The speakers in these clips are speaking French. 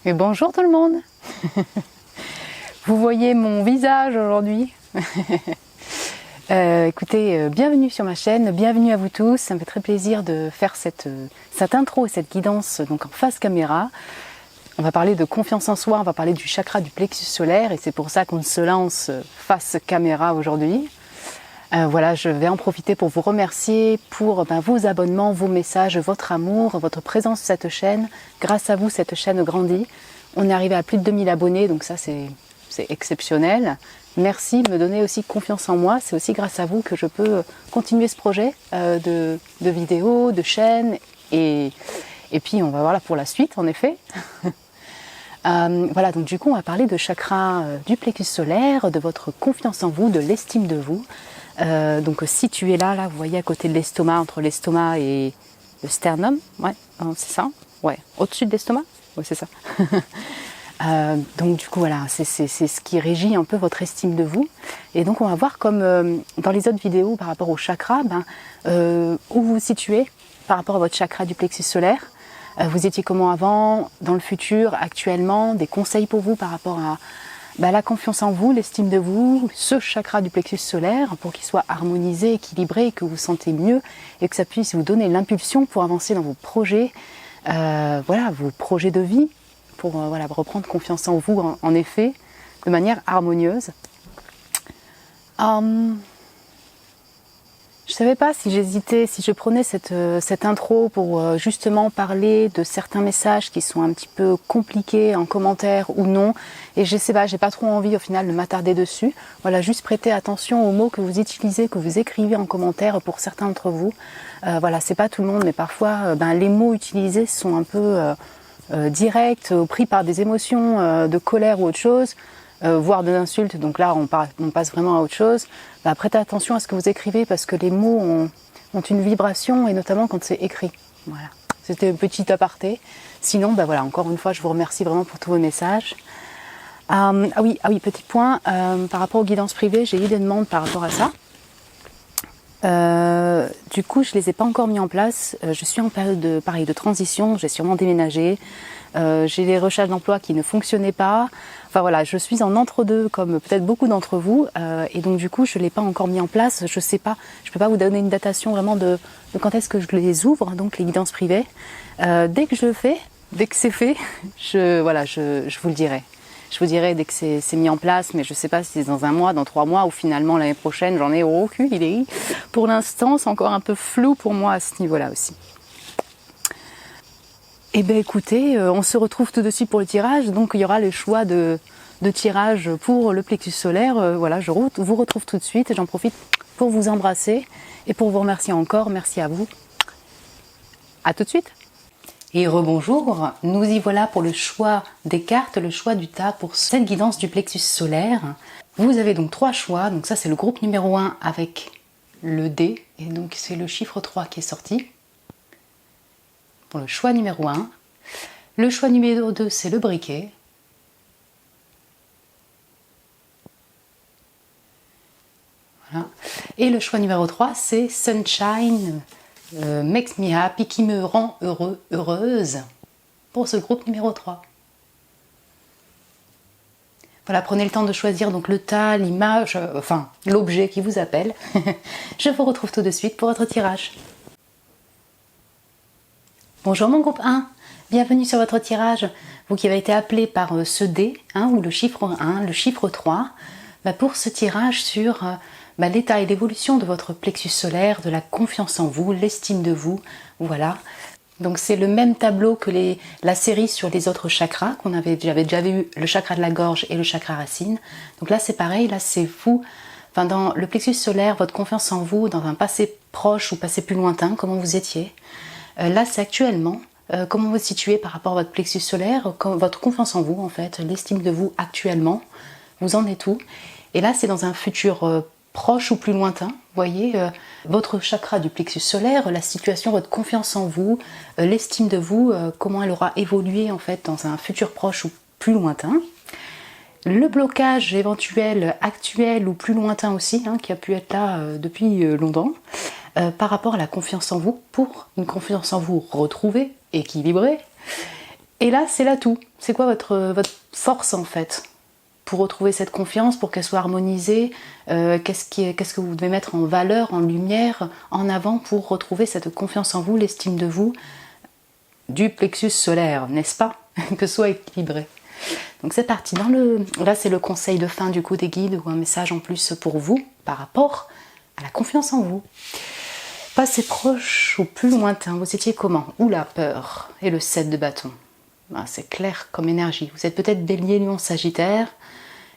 Et bonjour tout le monde. Vous voyez mon visage aujourd'hui. Écoutez, bienvenue sur ma chaîne, bienvenue à vous tous. Ça me fait très plaisir de faire cette intro et cette guidance donc en face caméra. On va parler de confiance en soi, on va parler du chakra du plexus solaire et c'est pour ça qu'on se lance face caméra aujourd'hui. Voilà, je vais en profiter pour vous remercier pour vos abonnements, vos messages, votre amour, votre présence sur cette chaîne. Grâce à vous, cette chaîne grandit. On est arrivé à plus de 2000 abonnés, donc ça c'est exceptionnel. Merci de me donner aussi confiance en moi. C'est aussi grâce à vous que je peux continuer ce projet de vidéos, de chaîne. Et puis on va voir là pour la suite en effet. Voilà, donc du coup on va parler de chakra du plexus solaire, de votre confiance en vous, de l'estime de vous. Donc situé là, vous voyez à côté de l'estomac, entre l'estomac et le sternum, ouais, c'est ça, ouais, au-dessus de l'estomac, ouais, c'est ça. Donc du coup voilà, c'est ce qui régit un peu votre estime de vous. Et donc on va voir comme dans les autres vidéos par rapport au chakra, où vous vous situez par rapport à votre chakra du plexus solaire. Vous étiez comment avant, dans le futur, actuellement, des conseils pour vous par rapport à la confiance en vous, l'estime de vous, ce chakra du plexus solaire pour qu'il soit harmonisé, équilibré, que vous vous sentez mieux et que ça puisse vous donner l'impulsion pour avancer dans vos projets, voilà, vos projets de vie, pour voilà, reprendre confiance en vous en effet, de manière harmonieuse. Je ne savais pas si j'hésitais, si je prenais cette intro pour justement parler de certains messages qui sont un petit peu compliqués en commentaire ou non. Et je sais pas, j'ai pas trop envie au final de m'attarder dessus. Voilà, juste prêter attention aux mots que vous utilisez, que vous écrivez en commentaire pour certains d'entre vous. Voilà, c'est pas tout le monde, mais parfois les mots utilisés sont un peu directs, pris par des émotions de colère ou autre chose. Voire de l'insulte, donc là on passe vraiment à autre chose. Prêtez attention à ce que vous écrivez parce que les mots ont une vibration et notamment quand c'est écrit. Voilà, c'était un petit aparté. Sinon, voilà, encore une fois, je vous remercie vraiment pour tous vos messages. Ah oui, petit point, par rapport aux guidances privées, j'ai eu des demandes par rapport à ça. Du coup, je les ai pas encore mis en place. Je suis en période de transition, j'ai sûrement déménagé. J'ai des recherches d'emploi qui ne fonctionnaient pas. Enfin voilà, je suis en entre-deux comme peut-être beaucoup d'entre vous. Et donc du coup, je ne l'ai pas encore mis en place. Je sais pas, je peux pas vous donner une datation vraiment de quand est-ce que je les ouvre, donc les guidances privées. Dès que je le fais, dès que c'est fait, je vous le dirai. Je vous dirai dès que c'est mis en place, mais je ne sais pas si c'est dans 1 mois, dans 3 mois ou finalement l'année prochaine, j'en ai aucune idée. Pour l'instant, c'est encore un peu flou pour moi à ce niveau-là aussi. Eh bien écoutez, on se retrouve tout de suite pour le tirage, donc il y aura le choix de tirage pour le plexus solaire. Voilà, je vous retrouve tout de suite et j'en profite pour vous embrasser et pour vous remercier encore. Merci à vous. À tout de suite. Et rebonjour, nous y voilà pour le choix des cartes, le choix du tas pour cette guidance du plexus solaire. Vous avez donc 3 choix, donc ça c'est le groupe numéro 1 avec le D, et donc c'est le chiffre 3 qui est sorti. Pour le choix numéro 1. Le choix numéro 2, c'est le briquet. Voilà. Et le choix numéro 3, c'est Sunshine, Makes Me Happy, qui me rend heureux, heureuse, pour ce groupe numéro 3. Voilà, prenez le temps de choisir donc le tas, l'image, enfin l'objet qui vous appelle. Je vous retrouve tout de suite pour votre tirage. Bonjour mon groupe 1, bienvenue sur votre tirage, vous qui avez été appelé par ce D, ou le chiffre 1, le chiffre 3, pour ce tirage sur l'état et l'évolution de votre plexus solaire, de la confiance en vous, l'estime de vous, voilà. Donc c'est le même tableau que la série sur les autres chakras, j'avais déjà vu le chakra de la gorge et le chakra racine. Donc là c'est pareil, là c'est vous, dans le plexus solaire, votre confiance en vous, dans un passé proche ou passé plus lointain, comment vous étiez. Là, c'est actuellement, comment vous vous situez par rapport à votre plexus solaire, votre confiance en vous, en fait, l'estime de vous actuellement, vous en êtes où. Et là, c'est dans un futur proche ou plus lointain, vous voyez, votre chakra du plexus solaire, la situation, votre confiance en vous, l'estime de vous, comment elle aura évolué, en fait, dans un futur proche ou plus lointain. Le blocage éventuel, actuel ou plus lointain aussi, qui a pu être là depuis longtemps, par rapport à la confiance en vous, pour une confiance en vous retrouvée, équilibrée, Et là, c'est l'atout. C'est quoi votre force en fait pour retrouver cette confiance, pour qu'elle soit harmonisée? Qu'est-ce que vous devez mettre en valeur, en lumière, en avant pour retrouver cette confiance en vous, l'estime de vous, du plexus solaire, n'est-ce pas? Que ce soit équilibré. Donc c'est parti. Là, c'est le conseil de fin du coup des guides ou un message en plus pour vous par rapport à la confiance en vous. Passé proche ou plus lointain, vous étiez comment? Ou la peur et le 7 de bâton. Ben, c'est clair comme énergie. Vous êtes peut-être Bélier, Lion, Sagittaire.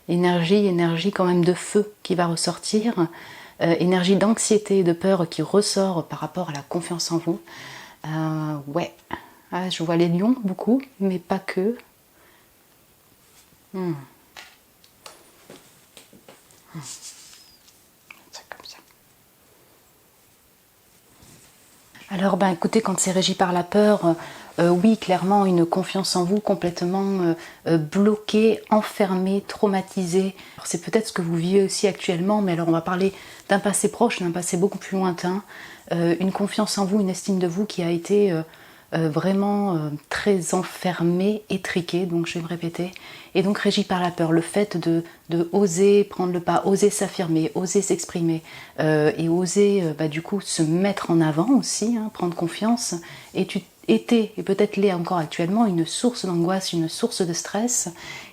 Énergie quand même de feu qui va ressortir. Énergie d'anxiété et de peur qui ressort par rapport à la confiance en vous. Ouais. Ah, je vois les lions beaucoup, mais pas que. C'est comme ça. Alors, ben, écoutez, quand c'est régi par la peur, oui, clairement, une confiance en vous complètement bloquée, enfermée, traumatisée. C'est peut-être ce que vous vivez aussi actuellement, mais alors on va parler d'un passé proche, d'un passé beaucoup plus lointain. Une confiance en vous, une estime de vous qui a été vraiment très enfermée, étriquée, donc je vais me répéter, et donc régie par la peur, le fait de oser prendre le pas, oser s'affirmer, oser s'exprimer, et oser du coup se mettre en avant aussi, hein, prendre confiance, et tu était, et peut-être l'est encore actuellement, une source d'angoisse, une source de stress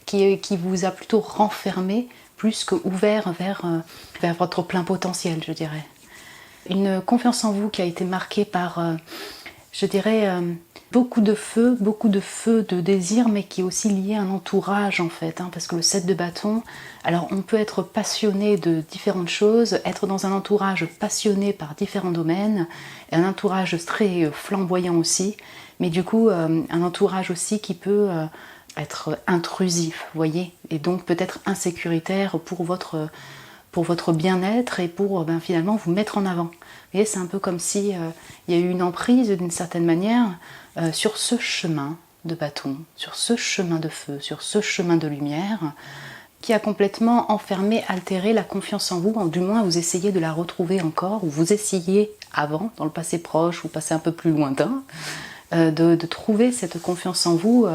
qui vous a plutôt renfermé plus qu'ouvert vers votre plein potentiel, je dirais. Une confiance en vous qui a été marquée par, je dirais, beaucoup de feu, de désir, mais qui est aussi lié à un entourage en fait, hein, parce que le 7 de bâton, alors on peut être passionné de différentes choses, être dans un entourage passionné par différents domaines, et un entourage très flamboyant aussi, mais du coup un entourage aussi qui peut être intrusif, vous voyez, et donc peut-être insécuritaire pour votre bien-être et pour finalement vous mettre en avant. Vous voyez, c'est un peu comme si il y a eu une emprise d'une certaine manière sur ce chemin de bâton, sur ce chemin de feu, sur ce chemin de lumière, qui a complètement enfermé, altéré la confiance en vous, du moins vous essayez de la retrouver encore, ou vous essayez avant, dans le passé proche ou passé un peu plus lointain, de trouver cette confiance en vous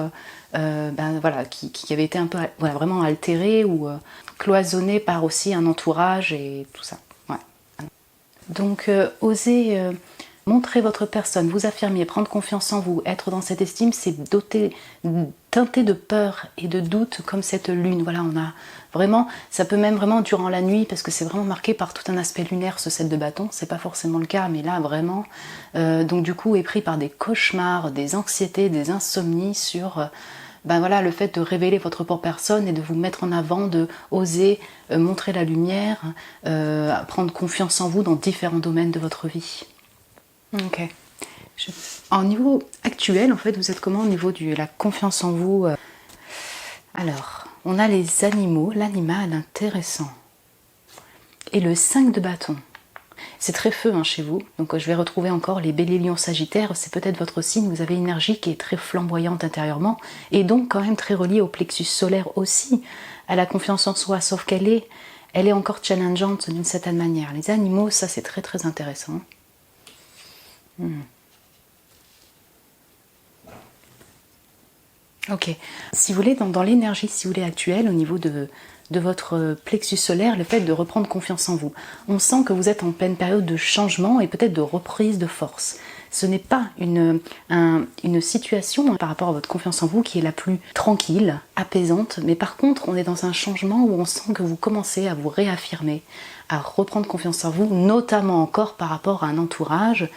qui avait été un peu vraiment altérée ou cloisonnée par aussi un entourage et tout ça. Ouais. Donc osez montrer votre personne, vous affirmer, prendre confiance en vous, être dans cette estime, c'est teinté de peur et de doute comme cette lune. Voilà, on a vraiment, ça peut même vraiment durant la nuit, parce que c'est vraiment marqué par tout un aspect lunaire ce 7 de bâton, c'est pas forcément le cas, mais là vraiment, donc du coup est pris par des cauchemars, des anxiétés, des insomnies sur le fait de révéler votre propre personne et de vous mettre en avant, de oser montrer la lumière, prendre confiance en vous dans différents domaines de votre vie. Ok. En niveau actuel, en fait, vous êtes comment au niveau de la confiance en vous? Alors, on a les animaux, l'animal intéressant. Et le 5 de bâton. C'est très feu chez vous, donc je vais retrouver encore les béliers, lions, sagittaires, c'est peut-être votre signe, vous avez une énergie qui est très flamboyante intérieurement, et donc quand même très reliée au plexus solaire aussi, à la confiance en soi, sauf qu'elle est encore challengeante d'une certaine manière. Les animaux, ça c'est très très intéressant. Ok. Si vous voulez, dans l'énergie, si vous voulez, actuelle, au niveau de votre plexus solaire, le fait de reprendre confiance en vous. On sent que vous êtes en pleine période de changement et peut-être de reprise de force. Ce n'est pas une situation par rapport à votre confiance en vous qui est la plus tranquille, apaisante, mais par contre, on est dans un changement où on sent que vous commencez à vous réaffirmer, à reprendre confiance en vous, notamment encore par rapport à un entourage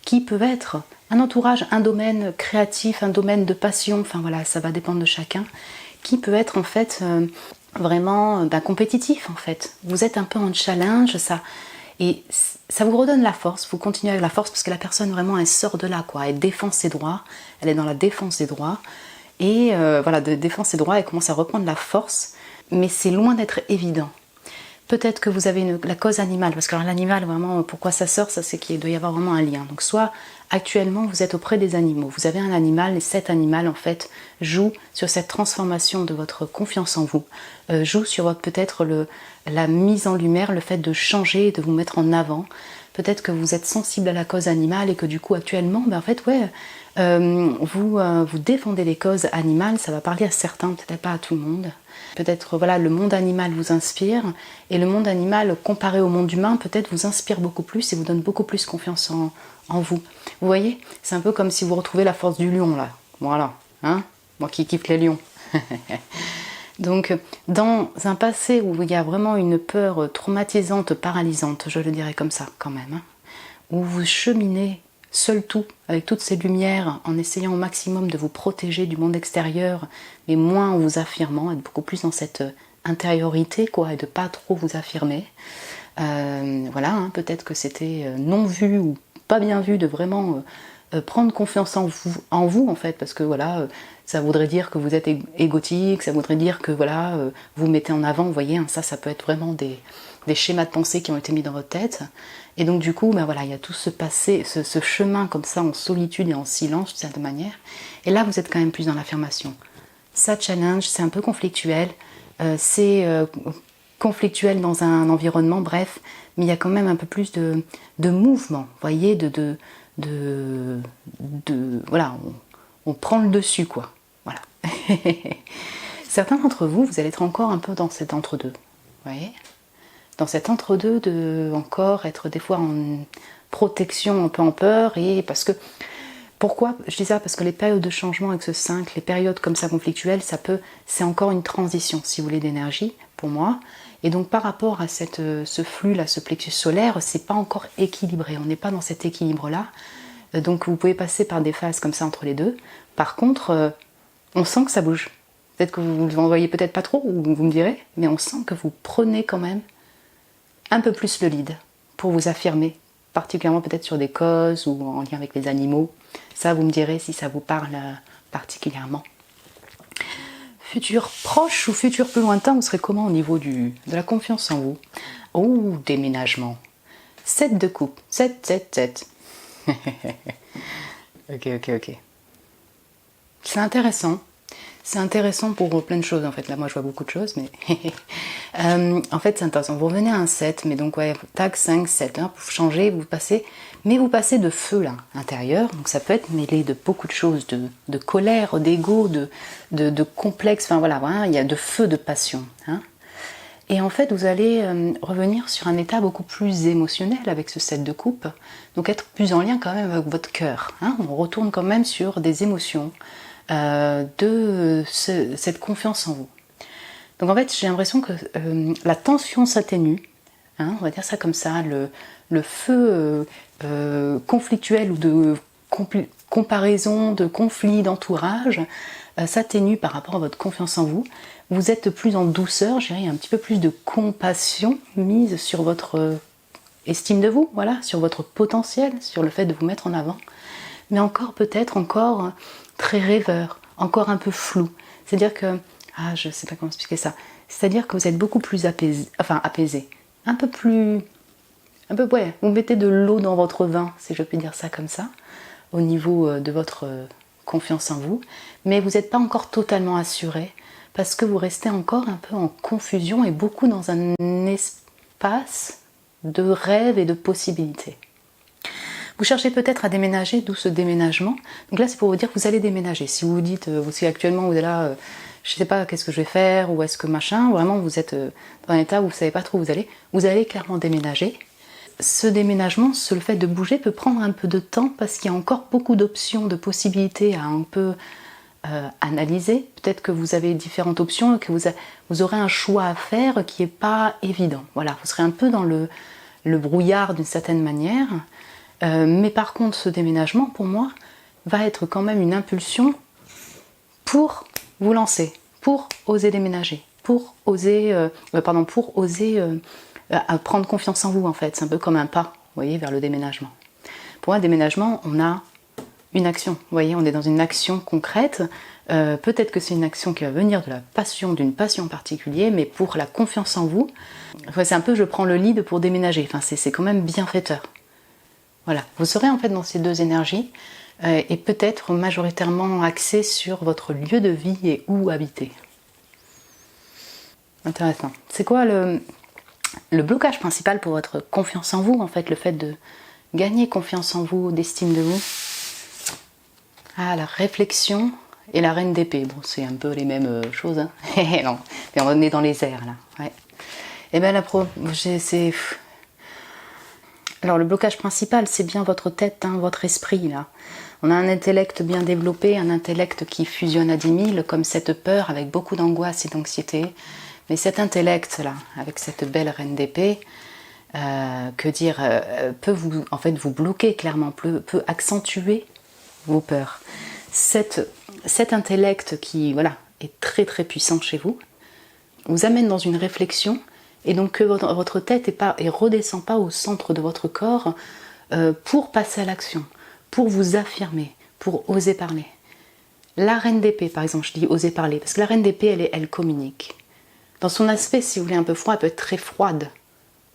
qui peut être un entourage, un domaine créatif, un domaine de passion, enfin voilà, ça va dépendre de chacun, qui peut être en fait vraiment compétitif en fait. Vous êtes un peu en challenge, et ça vous redonne la force, vous continuez avec la force parce que la personne vraiment elle sort de là, quoi, elle défend ses droits, elle est dans la défense des droits, et de défense ses droits, elle commence à reprendre la force, mais c'est loin d'être évident. Peut-être que vous avez la cause animale, parce que l'animal, vraiment, pourquoi ça sort, ça c'est qu'il doit y avoir vraiment un lien. Donc soit actuellement vous êtes auprès des animaux, vous avez un animal et cet animal en fait joue sur cette transformation de votre confiance en vous, joue sur votre peut-être la mise en lumière, le fait de changer, de vous mettre en avant, peut-être que vous êtes sensible à la cause animale et que du coup actuellement, en fait ouais, vous défendez les causes animales, ça va parler à certains, peut-être pas à tout le monde. Peut-être voilà, le monde animal vous inspire et le monde animal comparé au monde humain peut-être vous inspire beaucoup plus et vous donne beaucoup plus confiance en vous. Vous voyez, c'est un peu comme si vous retrouvez la force du lion là, voilà, hein, moi qui kiffe les lions. Donc dans un passé où il y a vraiment une peur traumatisante, paralysante, je le dirais comme ça quand même, hein, où vous cheminez seul tout, avec toutes ces lumières, en essayant au maximum de vous protéger du monde extérieur, mais moins en vous affirmant, être beaucoup plus dans cette intériorité, quoi, et de pas trop vous affirmer. Voilà, hein, peut-être que c'était non vu ou pas bien vu de vraiment prendre confiance en vous en fait, parce que voilà, ça voudrait dire que vous êtes égotique, ça voudrait dire que voilà, vous mettez en avant, vous voyez, hein, ça peut être vraiment des schémas de pensée qui ont été mis dans votre tête. Et donc du coup, ben voilà, il y a tout ce passé, ce chemin comme ça en solitude et en silence de cette manière. Et là, vous êtes quand même plus dans l'affirmation. Ça challenge, c'est un peu conflictuel, c'est conflictuel dans un environnement, bref, mais il y a quand même un peu plus de mouvement, vous voyez, voilà, on prend le dessus, quoi. Voilà. Certains d'entre vous, vous allez être encore un peu dans cet entre-deux, vous voyez, dans cet entre-deux de encore être des fois en protection, un peu en peur, et parce que pourquoi je dis ça? Parce que les périodes de changement avec ce 5, les périodes comme ça conflictuelles, c'est encore une transition, si vous voulez, d'énergie, pour moi. Et donc par rapport à ce flux-là, ce plexus solaire, c'est pas encore équilibré, on n'est pas dans cet équilibre-là. Donc vous pouvez passer par des phases comme ça entre les deux. Par contre, on sent que ça bouge. Peut-être que vous ne en voyez peut-être pas trop, ou vous me direz, mais on sent que vous prenez quand même un peu plus le lead pour vous affirmer, particulièrement peut-être sur des causes ou en lien avec les animaux. Ça, vous me direz si ça vous parle particulièrement. Futur proche ou futur plus lointain, vous serez comment au niveau de la confiance en vous? Oh, déménagement. 7 de coupe. 7, 7, 7. Ok. C'est intéressant. C'est intéressant pour plein de choses en fait. Là, moi, je vois beaucoup de choses, mais en fait, c'est intéressant. Vous revenez à un 7, mais donc, ouais, tac, 5, 7. Hein, vous changez, vous passez de feu là, intérieur. Donc, ça peut être mêlé de beaucoup de choses, de colère, d'ego, de complexe. Enfin, voilà, hein, il y a de feu, de passion. Hein. Et en fait, vous allez revenir sur un état beaucoup plus émotionnel avec ce 7 de coupe. Donc, être plus en lien quand même avec votre cœur. Hein. On retourne quand même sur des émotions. Cette confiance en vous. Donc en fait j'ai l'impression que la tension s'atténue, hein, on va dire ça comme ça, le feu conflictuel ou de comparaison, de conflit, d'entourage s'atténue par rapport à votre confiance en vous. Vous êtes plus en douceur, je dirais, un petit peu plus de compassion mise sur votre estime de vous, voilà, sur votre potentiel, sur le fait de vous mettre en avant, mais encore peut-être encore très rêveur, encore un peu flou. C'est-à-dire que, je ne sais pas comment expliquer ça, c'est-à-dire que vous êtes beaucoup plus apaisé, ouais, vous mettez de l'eau dans votre vin, si je puis dire ça comme ça, au niveau de votre confiance en vous, mais vous n'êtes pas encore totalement assuré, parce que vous restez encore un peu en confusion et beaucoup dans un espace de rêve et de possibilités. Vous cherchez peut-être à déménager, d'où ce déménagement. Donc là, c'est pour vous dire que vous allez déménager. Si vous vous dites, si actuellement vous êtes là, je ne sais pas qu'est-ce que je vais faire, ou est-ce que machin, vraiment vous êtes dans un état où vous ne savez pas trop où vous allez clairement déménager. Ce déménagement, le fait de bouger peut prendre un peu de temps parce qu'il y a encore beaucoup d'options, de possibilités à un peu analyser. Peut-être que vous avez différentes options et que vous aurez un choix à faire qui n'est pas évident. Voilà, vous serez un peu dans le brouillard d'une certaine manière. Mais par contre, ce déménagement, pour moi, va être quand même une impulsion pour vous lancer, pour oser déménager, pour oser prendre confiance en vous, en fait. C'est un peu comme un pas, vous voyez, vers le déménagement. Pour moi, le déménagement, on a une action, vous voyez, on est dans une action concrète. Peut-être que c'est une action qui va venir de la passion, d'une passion particulière, mais pour la confiance en vous, c'est un peu je prends le lead pour déménager. Enfin, c'est quand même bienfaiteur. Voilà, vous serez en fait dans ces deux énergies et peut-être majoritairement axé sur votre lieu de vie et où habiter. Intéressant. C'est quoi Le blocage principal pour votre confiance en vous, en fait, le fait de gagner confiance en vous, d'estime de vous, la réflexion et la reine d'épée. Bon, c'est un peu les mêmes choses, hein. Non, mais on est dans les airs, là. Ouais. Et bien, alors, le blocage principal, c'est bien votre tête, hein, votre esprit, là. On a un intellect bien développé, un intellect qui fusionne à 10 000, comme cette peur avec beaucoup d'angoisse et d'anxiété. Mais cet intellect-là, avec cette belle reine d'épée, peut vous, en fait, vous bloquer clairement, peut accentuer vos peurs. Cet intellect qui, voilà, est très très puissant chez vous, vous amène dans une réflexion, et donc que votre tête ne redescend pas au centre de votre corps pour passer à l'action, pour vous affirmer, pour oser parler. La reine d'épée, par exemple, je dis oser parler, parce que la reine d'épée, elle communique. Dans son aspect, si vous voulez, un peu froid, elle peut être très froide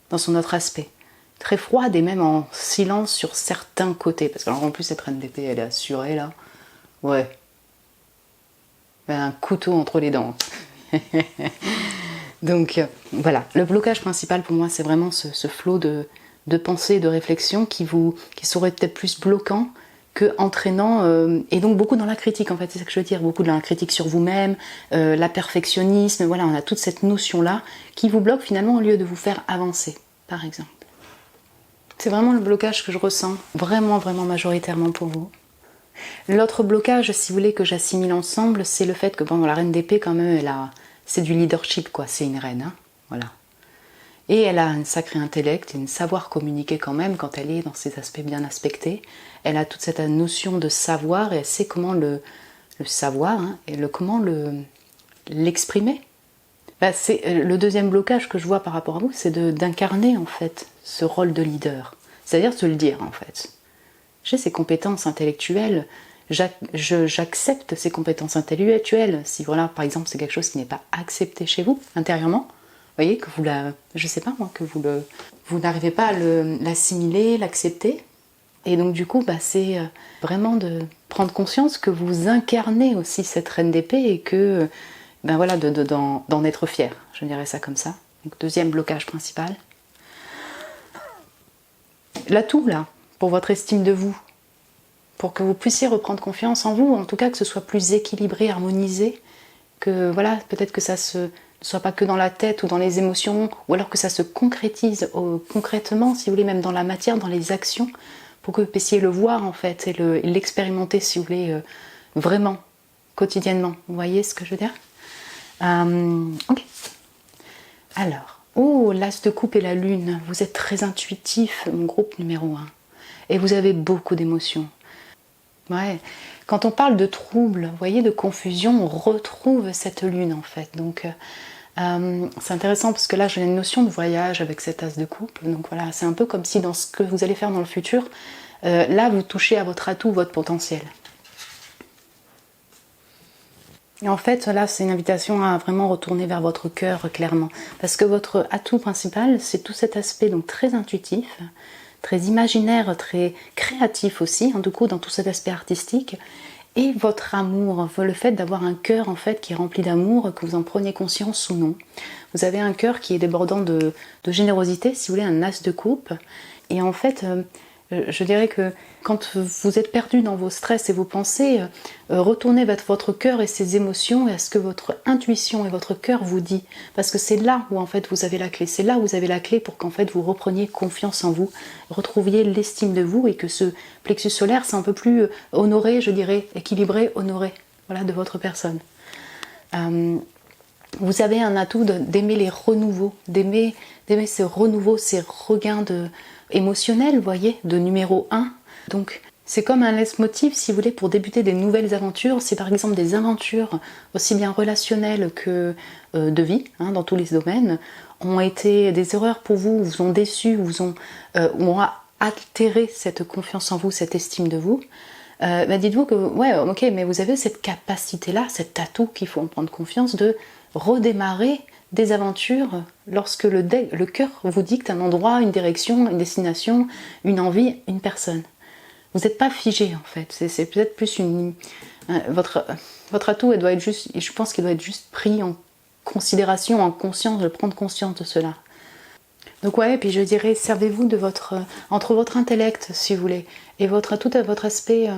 dans son autre aspect. Très froide et même en silence sur certains côtés. Parce qu'en plus, cette reine d'épée, elle est assurée, là. Ouais. Elle a un couteau entre les dents. Donc, voilà. Le blocage principal, pour moi, c'est vraiment ce flot de pensée, de réflexion qui serait peut-être plus bloquant que entraînant, et donc beaucoup dans la critique, en fait, c'est ça que je veux dire, beaucoup dans la critique sur vous-même, la perfectionnisme, voilà, on a toute cette notion-là qui vous bloque finalement au lieu de vous faire avancer, par exemple. C'est vraiment le blocage que je ressens, vraiment, vraiment majoritairement pour vous. L'autre blocage, si vous voulez, que j'assimile ensemble, c'est le fait que, bon, la reine d'épée, quand même, c'est du leadership, quoi, c'est une reine, hein, voilà. Et elle a un sacré intellect et un savoir communiquer quand même quand elle est dans ses aspects bien aspectés. Elle a toute cette notion de savoir et elle sait comment le savoir, hein, et comment l'exprimer. C'est le deuxième blocage que je vois par rapport à vous, c'est d'incarner en fait ce rôle de leader. C'est-à-dire se le dire en fait. J'ai ces compétences intellectuelles, j'accepte ces compétences intellectuelles. Si voilà, par exemple, c'est quelque chose qui n'est pas accepté chez vous intérieurement, vous voyez que je sais pas moi, que vous n'arrivez pas à l'assimiler, l'accepter. Et donc du coup, c'est vraiment de prendre conscience que vous incarnez aussi cette reine d'épée et que, voilà, d'en être fier. Je dirais ça comme ça. Donc deuxième blocage principal. L'atout là, pour votre estime de vous, pour que vous puissiez reprendre confiance en vous, en tout cas que ce soit plus équilibré, harmonisé, que voilà, peut-être que ça ne soit pas que dans la tête ou dans les émotions, ou alors que ça se concrétise concrètement, si vous voulez, même dans la matière, dans les actions, pour que vous puissiez le voir en fait et l'expérimenter, si vous voulez, vraiment, quotidiennement. Vous voyez ce que je veux dire ? Ok. Alors, l'as de coupe et la lune, vous êtes très intuitif, mon groupe numéro 1. Et vous avez beaucoup d'émotions. Ouais. Quand on parle de troubles, vous voyez, de confusion, on retrouve cette lune en fait. Donc c'est intéressant parce que là j'ai une notion de voyage avec cet as de coupe. Donc voilà, c'est un peu comme si dans ce que vous allez faire dans le futur, là vous touchez à votre atout, votre potentiel. Et en fait, là, c'est une invitation à vraiment retourner vers votre cœur, clairement. Parce que votre atout principal, c'est tout cet aspect donc très intuitif, très imaginaire, très créatif aussi, du coup, dans tout cet aspect artistique. Et votre amour, le fait d'avoir un cœur, en fait, qui est rempli d'amour, que vous en preniez conscience ou non. Vous avez un cœur qui est débordant de générosité, si vous voulez, un as de coupe. Et en fait, je dirais que quand vous êtes perdu dans vos stress et vos pensées, retournez vers votre cœur et ses émotions et à ce que votre intuition et votre cœur vous dit. Parce que c'est là où en fait vous avez la clé. C'est là où vous avez la clé pour qu'en fait vous repreniez confiance en vous, retrouviez l'estime de vous et que ce plexus solaire c'est un peu plus honoré, je dirais, équilibré, honoré, voilà, de votre personne. Vous avez un atout d'aimer les renouveaux, d'aimer ces renouveaux, ces regains émotionnels, vous voyez, de numéro 1. Donc c'est comme un leitmotiv, si vous voulez, pour débuter des nouvelles aventures. C'est par exemple des aventures aussi bien relationnelles que de vie, dans tous les domaines, ont été des erreurs pour vous, vous ont déçu, vous ont altéré cette confiance en vous, cette estime de vous. Dites-vous que, ouais, ok, mais vous avez cette capacité-là, cet atout qu'il faut en prendre confiance de redémarrer des aventures lorsque le cœur vous dicte un endroit, une direction, une destination, une envie, une personne. Vous n'êtes pas figé en fait, c'est peut-être plus votre atout, elle doit être juste, je pense qu'il doit être juste pris en considération, en conscience, de prendre conscience de cela. Donc ouais, et puis je dirais, servez-vous de entre votre intellect, si vous voulez, et tout votre aspect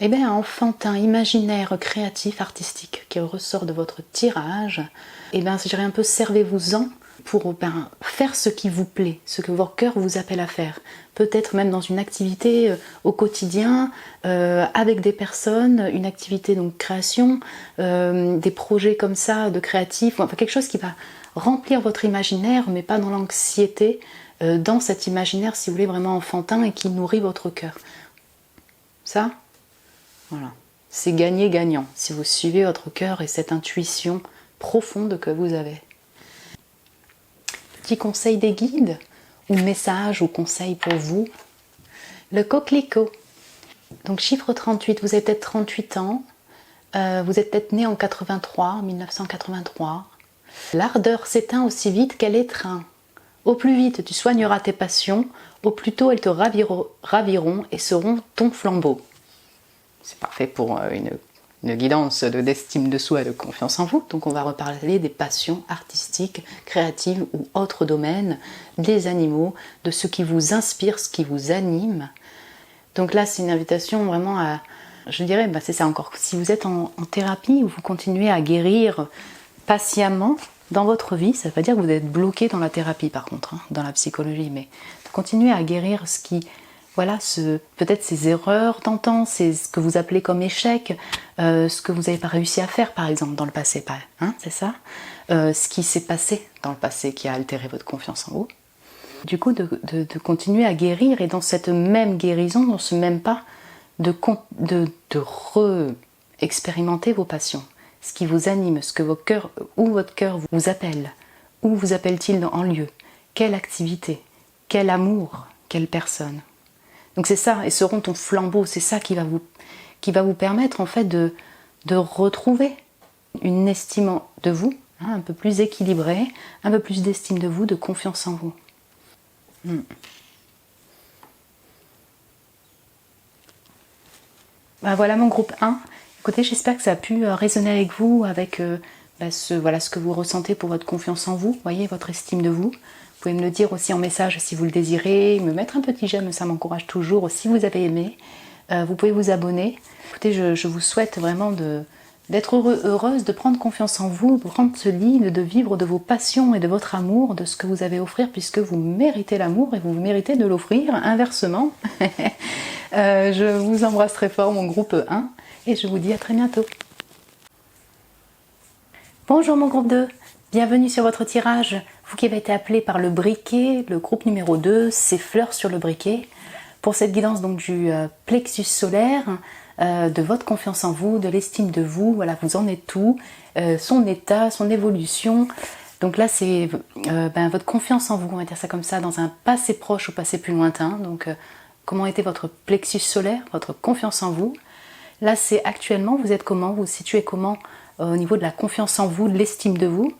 enfantin, imaginaire, créatif, artistique, qui ressort de votre tirage. Je dirais un peu, servez-vous-en pour faire ce qui vous plaît, ce que votre cœur vous appelle à faire. Peut-être même dans une activité au quotidien, avec des personnes, une activité donc création, des projets comme ça, de créatif, enfin quelque chose qui va remplir votre imaginaire, mais pas dans l'anxiété, dans cet imaginaire, si vous voulez, vraiment enfantin et qui nourrit votre cœur. Ça, voilà. C'est gagnant-gagnant si vous suivez votre cœur et cette intuition profonde que vous avez. Petit conseil des guides, ou message ou conseil pour vous. Le coquelicot. Donc chiffre 38, vous avez peut-être 38 ans, vous êtes peut-être né en 1983. L'ardeur s'éteint aussi vite qu'elle étreint. Au plus vite tu soigneras tes passions, au plus tôt elles te raviront et seront ton flambeau. C'est parfait pour une guidance d'estime de soi et de confiance en vous. Donc on va reparler des passions artistiques, créatives ou autres domaines, des animaux, de ce qui vous inspire, ce qui vous anime. Donc là c'est une invitation vraiment à, je dirais, c'est ça encore, si vous êtes en thérapie ou vous continuez à guérir patiemment dans votre vie, ça ne veut pas dire que vous êtes bloqué dans la thérapie par contre, dans la psychologie, mais continuez à guérir ce qui, voilà, peut-être ces erreurs d'antan, c'est ce que vous appelez comme échec, ce que vous n'avez pas réussi à faire par exemple dans le passé, c'est ça, ce qui s'est passé dans le passé qui a altéré votre confiance en vous. Du coup, de continuer à guérir et dans cette même guérison, dans ce même pas, de re-expérimenter vos passions, ce qui vous anime, ce que votre cœur vous appelle, où vous appelle-t-il en lieu, quelle activité, quel amour, quelle personne. Donc c'est ça, et seront ton flambeau, c'est ça qui va vous permettre en fait de retrouver une estime de vous, un peu plus équilibrée, un peu plus d'estime de vous, de confiance en vous. Voilà mon groupe 1. Écoutez, j'espère que ça a pu résonner avec vous, avec ce que vous ressentez pour votre confiance en vous, voyez, votre estime de vous. Vous pouvez me le dire aussi en message si vous le désirez, me mettre un petit j'aime, ça m'encourage toujours. Si vous avez aimé, vous pouvez vous abonner. Écoutez, je vous souhaite vraiment d'être heureuse, de prendre confiance en vous, de prendre ce lead, de vivre de vos passions et de votre amour, de ce que vous avez à offrir, puisque vous méritez l'amour et vous méritez de l'offrir, inversement. Je vous embrasse très fort, mon groupe 1, et je vous dis à très bientôt. Bonjour mon groupe 2, bienvenue sur votre tirage. Vous qui avez été appelé par le briquet, le groupe numéro 2, c'est Fleurs sur le briquet, pour cette guidance donc du plexus solaire, de votre confiance en vous, de l'estime de vous, voilà, vous en êtes tout, son état, son évolution. Donc là c'est votre confiance en vous, on va dire ça comme ça, dans un passé proche ou passé plus lointain. Donc comment était votre plexus solaire, votre confiance en vous. Là c'est actuellement, vous êtes comment, vous vous situez comment au niveau de la confiance en vous, de l'estime de vous.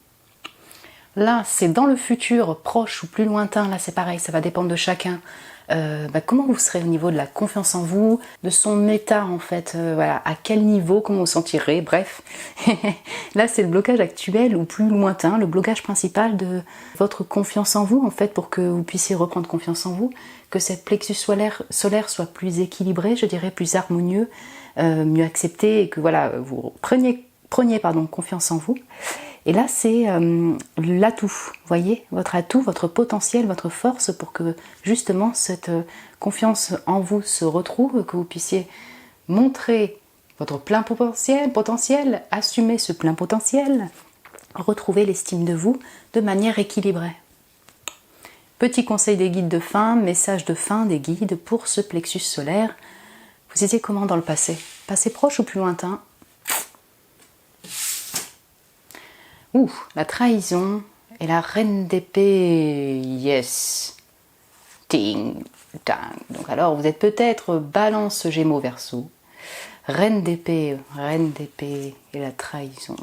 Là c'est dans le futur, proche ou plus lointain, là c'est pareil, ça va dépendre de chacun. Comment vous serez au niveau de la confiance en vous, de son état en fait, voilà, à quel niveau, comment vous sentirez, bref. Là c'est le blocage actuel ou plus lointain, le blocage principal de votre confiance en vous en fait, pour que vous puissiez reprendre confiance en vous, que cette plexus solaire soit plus équilibré, je dirais plus harmonieux, mieux accepté, et que voilà, vous preniez confiance en vous. Et là, c'est l'atout, vous voyez, votre atout, votre potentiel, votre force pour que justement cette confiance en vous se retrouve, que vous puissiez montrer votre plein potentiel, assumer ce plein potentiel, retrouver l'estime de vous de manière équilibrée. Petit conseil des guides de fin, message de fin des guides pour ce plexus solaire. Vous étiez comment dans le passé? Passé proche ou plus lointain? La trahison et la reine d'épée, yes, ting, tang. Donc alors vous êtes peut-être balance gémeaux verseau, reine d'épée et la trahison.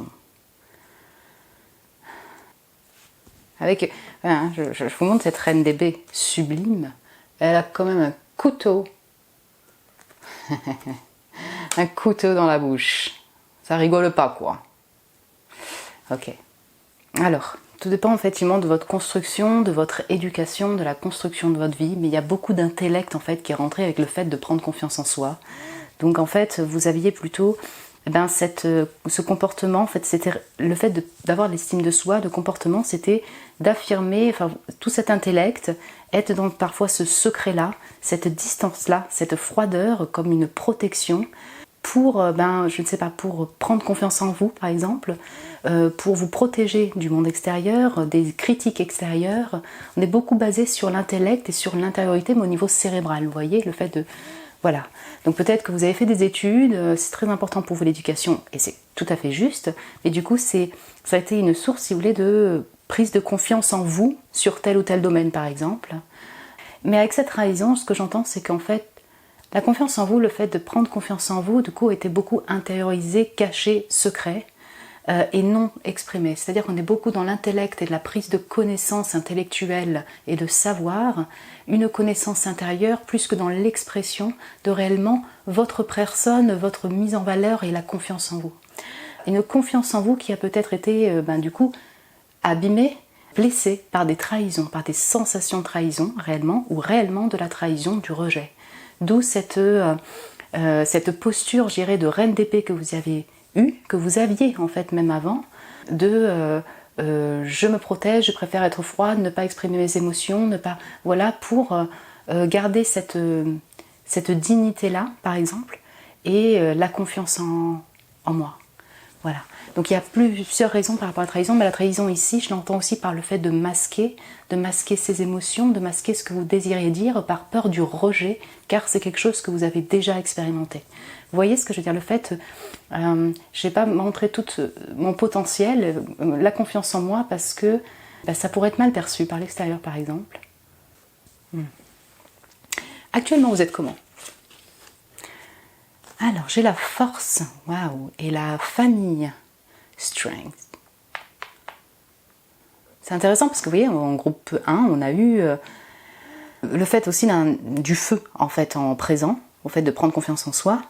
Avec, je vous montre cette reine d'épée sublime, elle a quand même un couteau, un couteau dans la bouche, ça rigole pas quoi. Ok, alors, tout dépend effectivement de votre construction, de votre éducation, de la construction de votre vie, mais il y a beaucoup d'intellect en fait qui est rentré avec le fait de prendre confiance en soi. Donc en fait, vous aviez plutôt ce comportement, en fait, c'était le fait d'avoir l'estime de soi, de comportement, c'était d'affirmer, enfin, tout cet intellect, être dans parfois ce secret-là, cette distance-là, cette froideur comme une protection pour, je ne sais pas, pour prendre confiance en vous, par exemple, pour vous protéger du monde extérieur, des critiques extérieures. On est beaucoup basé sur l'intellect et sur l'intériorité, mais au niveau cérébral, vous voyez, le fait de... Voilà, donc peut-être que vous avez fait des études, c'est très important pour vous l'éducation, et c'est tout à fait juste, et du coup ça a été une source, si vous voulez, de prise de confiance en vous, sur tel ou tel domaine par exemple. Mais avec cette trahison, ce que j'entends, c'est qu'en fait, la confiance en vous, le fait de prendre confiance en vous, du coup, était beaucoup intériorisé, caché, secret, et non exprimé. C'est-à-dire qu'on est beaucoup dans l'intellect et de la prise de connaissance intellectuelle et de savoir, une connaissance intérieure plus que dans l'expression de réellement votre personne, votre mise en valeur et la confiance en vous. Une confiance en vous qui a peut-être été du coup abîmée, blessée par des trahisons, par des sensations de trahison réellement, ou réellement de la trahison, du rejet. D'où cette posture, je dirais, de reine d'épée que vous avez que vous aviez en fait même avant, de je me protège, je préfère être froide, ne pas exprimer mes émotions, ne pas... Voilà, pour garder cette dignité-là, par exemple, et la confiance en moi. Voilà. Donc il y a plusieurs raisons par rapport à la trahison, mais la trahison ici, je l'entends aussi par le fait de masquer ses émotions, de masquer ce que vous désirez dire par peur du rejet, car c'est quelque chose que vous avez déjà expérimenté. Vous voyez ce que je veux dire, le fait, je ne vais pas montrer tout mon potentiel, la confiance en moi, parce que ça pourrait être mal perçu par l'extérieur, par exemple. Actuellement, vous êtes comment ? Alors, j'ai la force, waouh, et la famille, strength. C'est intéressant parce que vous voyez, en groupe 1, on a eu le fait aussi du feu, en fait, en présent, au fait de prendre confiance en soi,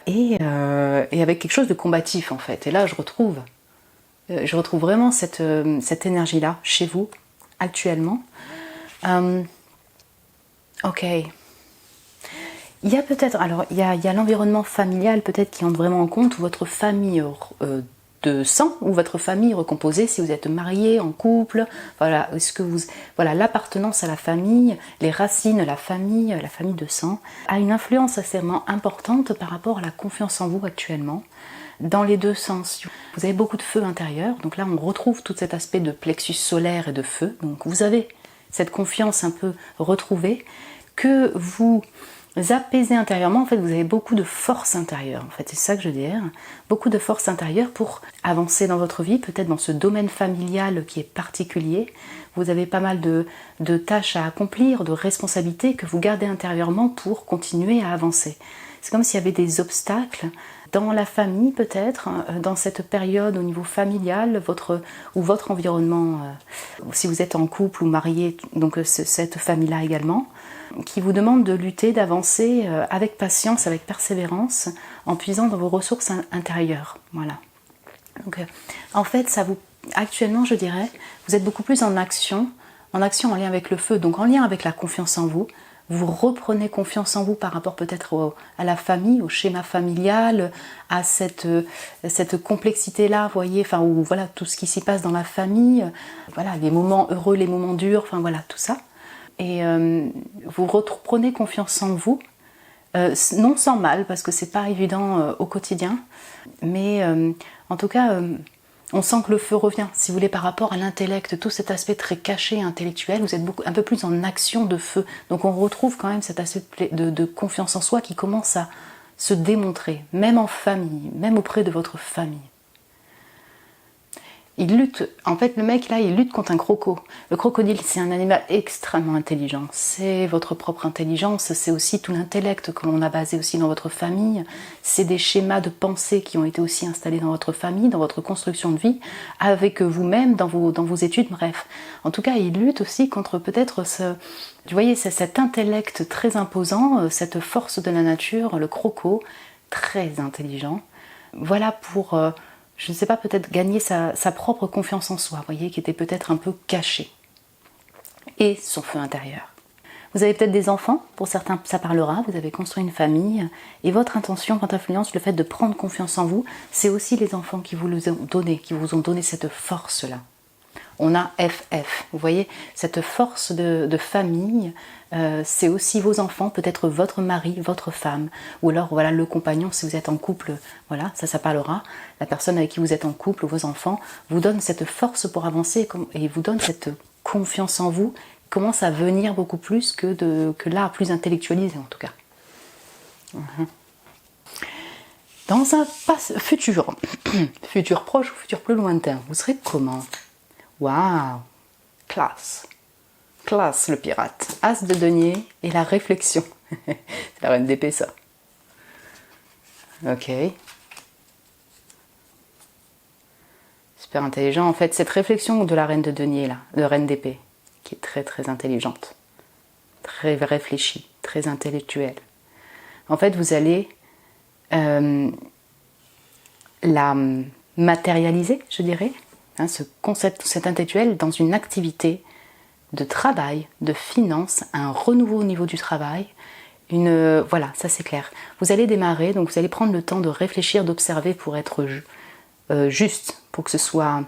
et avec quelque chose de combatif, en fait. Et là, je retrouve vraiment cette énergie-là chez vous, actuellement. Ok. Il y a peut-être, alors il y a l'environnement familial peut-être qui entre vraiment en compte, ou votre famille de sang, ou votre famille recomposée si vous êtes marié, en couple, voilà, voilà, l'appartenance à la famille, les racines, la famille de sang, a une influence assez importante par rapport à la confiance en vous actuellement, dans les deux sens. Vous avez beaucoup de feu intérieur, donc là on retrouve tout cet aspect de plexus solaire et de feu, donc vous avez cette confiance un peu retrouvée, que vous apaisez intérieurement. En fait, vous avez beaucoup de force intérieure, en fait, c'est ça que je veux dire, beaucoup de force intérieure pour avancer dans votre vie, peut-être dans ce domaine familial qui est particulier. Vous avez pas mal de tâches à accomplir, de responsabilités que vous gardez intérieurement pour continuer à avancer. C'est comme s'il y avait des obstacles dans la famille peut-être, dans cette période au niveau familial, votre environnement, si vous êtes en couple ou marié, donc cette famille-là également, qui vous demande de lutter, d'avancer avec patience, avec persévérance, en puisant dans vos ressources intérieures. Voilà. Donc, en fait, actuellement, je dirais, vous êtes beaucoup plus en action en lien avec le feu, donc en lien avec la confiance en vous. Vous reprenez confiance en vous par rapport peut-être à la famille, au schéma familial, à cette complexité-là, vous voyez, enfin, voilà, tout ce qui s'y passe dans la famille, voilà, les moments heureux, les moments durs, enfin voilà, tout ça. Et vous reprenez confiance en vous, non sans mal, parce que c'est pas évident au quotidien, mais en tout cas, on sent que le feu revient, si vous voulez, par rapport à l'intellect, tout cet aspect très caché intellectuel, vous êtes un peu plus en action de feu. Donc on retrouve quand même cet aspect de confiance en soi qui commence à se démontrer, même en famille, même auprès de votre famille. Il lutte, en fait le mec là, il lutte contre un croco. Le crocodile, c'est un animal extrêmement intelligent. C'est votre propre intelligence, c'est aussi tout l'intellect que l'on a basé aussi dans votre famille. C'est des schémas de pensée qui ont été aussi installés dans votre famille, dans votre construction de vie, avec vous-même, dans vos études, bref. En tout cas, il lutte aussi contre peut-être vous voyez, c'est cet intellect très imposant, cette force de la nature, le croco, très intelligent. Voilà pour je ne sais pas, peut-être gagner sa propre confiance en soi, vous voyez, qui était peut-être un peu cachée. Et son feu intérieur. Vous avez peut-être des enfants, pour certains ça parlera, vous avez construit une famille, et votre intention, votre influence, le fait de prendre confiance en vous, c'est aussi les enfants qui vous ont donné cette force-là. On a FF, vous voyez, cette force de famille, c'est aussi vos enfants, peut-être votre mari, votre femme, ou alors voilà le compagnon si vous êtes en couple, voilà, ça parlera. La personne avec qui vous êtes en couple ou vos enfants vous donne cette force pour avancer et vous donne cette confiance en vous, commence à venir beaucoup plus que l'art plus intellectualisé en tout cas. Dans un futur, futur proche ou futur plus lointain, vous serez comment? Waouh, classe, classe le pirate. As de denier et la réflexion. C'est la reine d'épée ça. Ok. Super intelligent. En fait, cette réflexion de la reine de denier là, de reine d'épée, qui est très très intelligente, très réfléchie, très intellectuelle. En fait, vous allez la matérialiser, je dirais. Ce concept, cet intellectuel dans une activité de travail, de finance, un renouveau au niveau du travail, voilà, ça c'est clair. Vous allez démarrer, donc vous allez prendre le temps de réfléchir, d'observer pour être juste, pour que ce soit,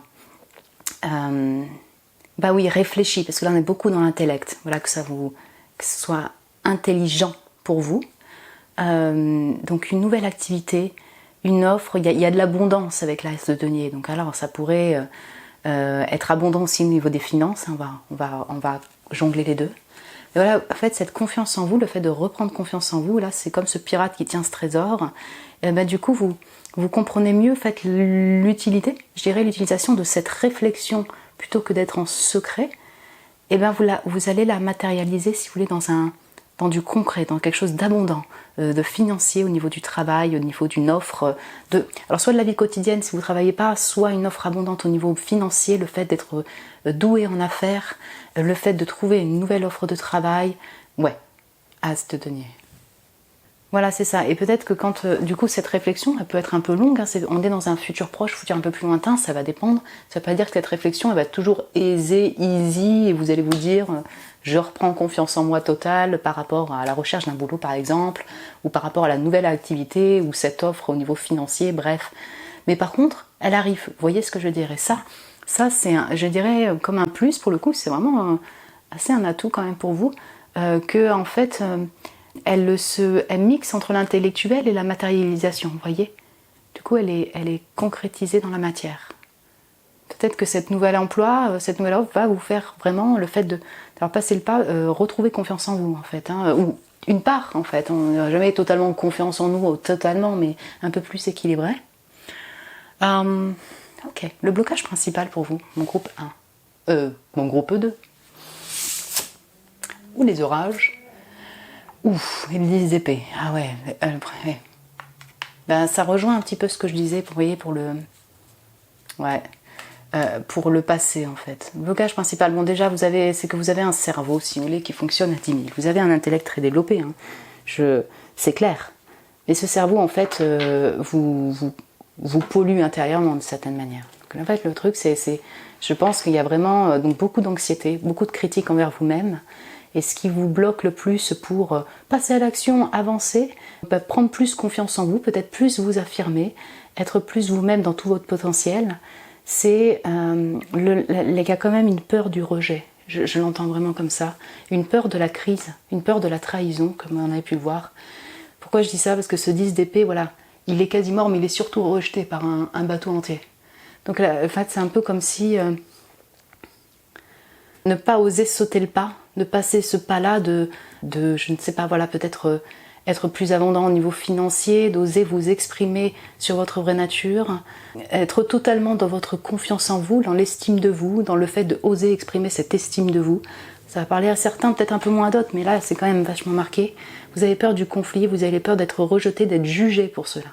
bah oui, réfléchi, parce que là on est beaucoup dans l'intellect, voilà, que ce soit intelligent pour vous. Donc une nouvelle activité, une offre, il y a de l'abondance avec l'as de denier, donc alors ça pourrait être abondant aussi au niveau des finances, on va jongler les deux. Et voilà, en fait cette confiance en vous, le fait de reprendre confiance en vous, là c'est comme ce pirate qui tient ce trésor, et ben, du coup vous comprenez mieux en fait, l'utilité, je dirais l'utilisation de cette réflexion plutôt que d'être en secret, et ben vous allez la matérialiser si vous voulez dans du concret, dans quelque chose d'abondant, de financier au niveau du travail, au niveau d'une offre, alors soit de la vie quotidienne si vous ne travaillez pas, soit une offre abondante au niveau financier, le fait d'être doué en affaires, le fait de trouver une nouvelle offre de travail, ouais, as de denier. Voilà, c'est ça. Et peut-être que quand, du coup, cette réflexion, elle peut être un peu longue, hein, on est dans un futur proche, futur un peu plus lointain, ça va dépendre. Ça ne veut pas dire que cette réflexion, elle va être toujours aisée, easy, et vous allez vous dire, je reprends confiance en moi totale par rapport à la recherche d'un boulot, par exemple, ou par rapport à la nouvelle activité, ou cette offre au niveau financier, bref. Mais par contre, elle arrive. Vous voyez ce que je dirais? Ça c'est, je dirais, comme un plus, pour le coup, c'est vraiment assez un atout quand même pour vous, que, en fait... elle mixe entre l'intellectuel et la matérialisation, vous voyez. Du coup, elle est concrétisée dans la matière. Peut-être que cette nouvel emploi, cette nouvelle offre va vous faire vraiment le fait d'avoir passé le pas, retrouver confiance en vous, en fait. Ou une part, en fait. On n'a jamais totalement confiance en nous, totalement, mais un peu plus équilibré. Ok, le blocage principal pour vous, mon groupe 1. Mon groupe 2. Ou les orages. Ouf, les 10 d'épée. Ah ouais. Ben, ça rejoint un petit peu ce que je disais, vous voyez, pour le passé en fait. Le blocage principal, bon déjà c'est que vous avez un cerveau, si vous voulez, qui fonctionne à 10 000. Vous avez un intellect très développé, hein. C'est clair. Mais ce cerveau en fait vous pollue intérieurement d'une certaine manière. Donc en fait le truc je pense qu'il y a vraiment donc beaucoup d'anxiété, beaucoup de critiques envers vous-même. Et ce qui vous bloque le plus pour passer à l'action, avancer, prendre plus confiance en vous, peut-être plus vous affirmer, être plus vous-même dans tout votre potentiel, c'est il y a quand même une peur du rejet. Je l'entends vraiment comme ça. Une peur de la crise, une peur de la trahison, comme on avait pu le voir. Pourquoi je dis ça? Parce que ce 10 d'épée, voilà, il est quasi mort, mais il est surtout rejeté par un bateau entier. Donc là, en fait, c'est un peu comme si ne pas oser sauter le pas, de passer ce pas-là de je ne sais pas, voilà, peut-être être plus abondant au niveau financier, d'oser vous exprimer sur votre vraie nature, être totalement dans votre confiance en vous, dans l'estime de vous, dans le fait d'oser exprimer cette estime de vous. Ça va parler à certains, peut-être un peu moins à d'autres, mais là c'est quand même vachement marqué. Vous avez peur du conflit, vous avez peur d'être rejeté, d'être jugé pour cela.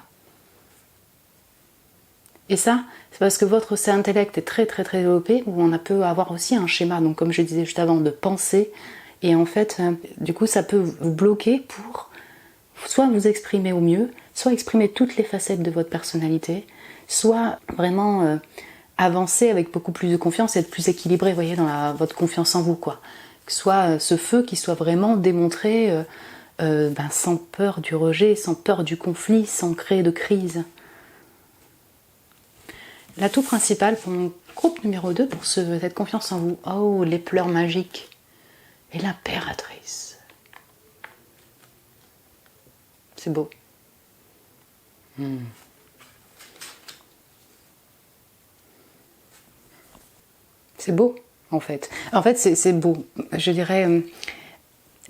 Et ça, c'est parce que votre intellect est très très très développé, où on peut avoir aussi un schéma, donc comme je disais juste avant, de pensée, et en fait, du coup, ça peut vous bloquer pour soit vous exprimer au mieux, soit exprimer toutes les facettes de votre personnalité, soit vraiment avancer avec beaucoup plus de confiance et être plus équilibré, vous voyez, dans votre confiance en vous, quoi. Que soit ce feu qui soit vraiment démontré sans peur du rejet, sans peur du conflit, sans créer de crise. L'atout principal pour mon groupe numéro 2, pour cette confiance en vous, oh, les pleurs magiques et l'impératrice. C'est beau. C'est beau, en fait. En fait, c'est beau. Je dirais,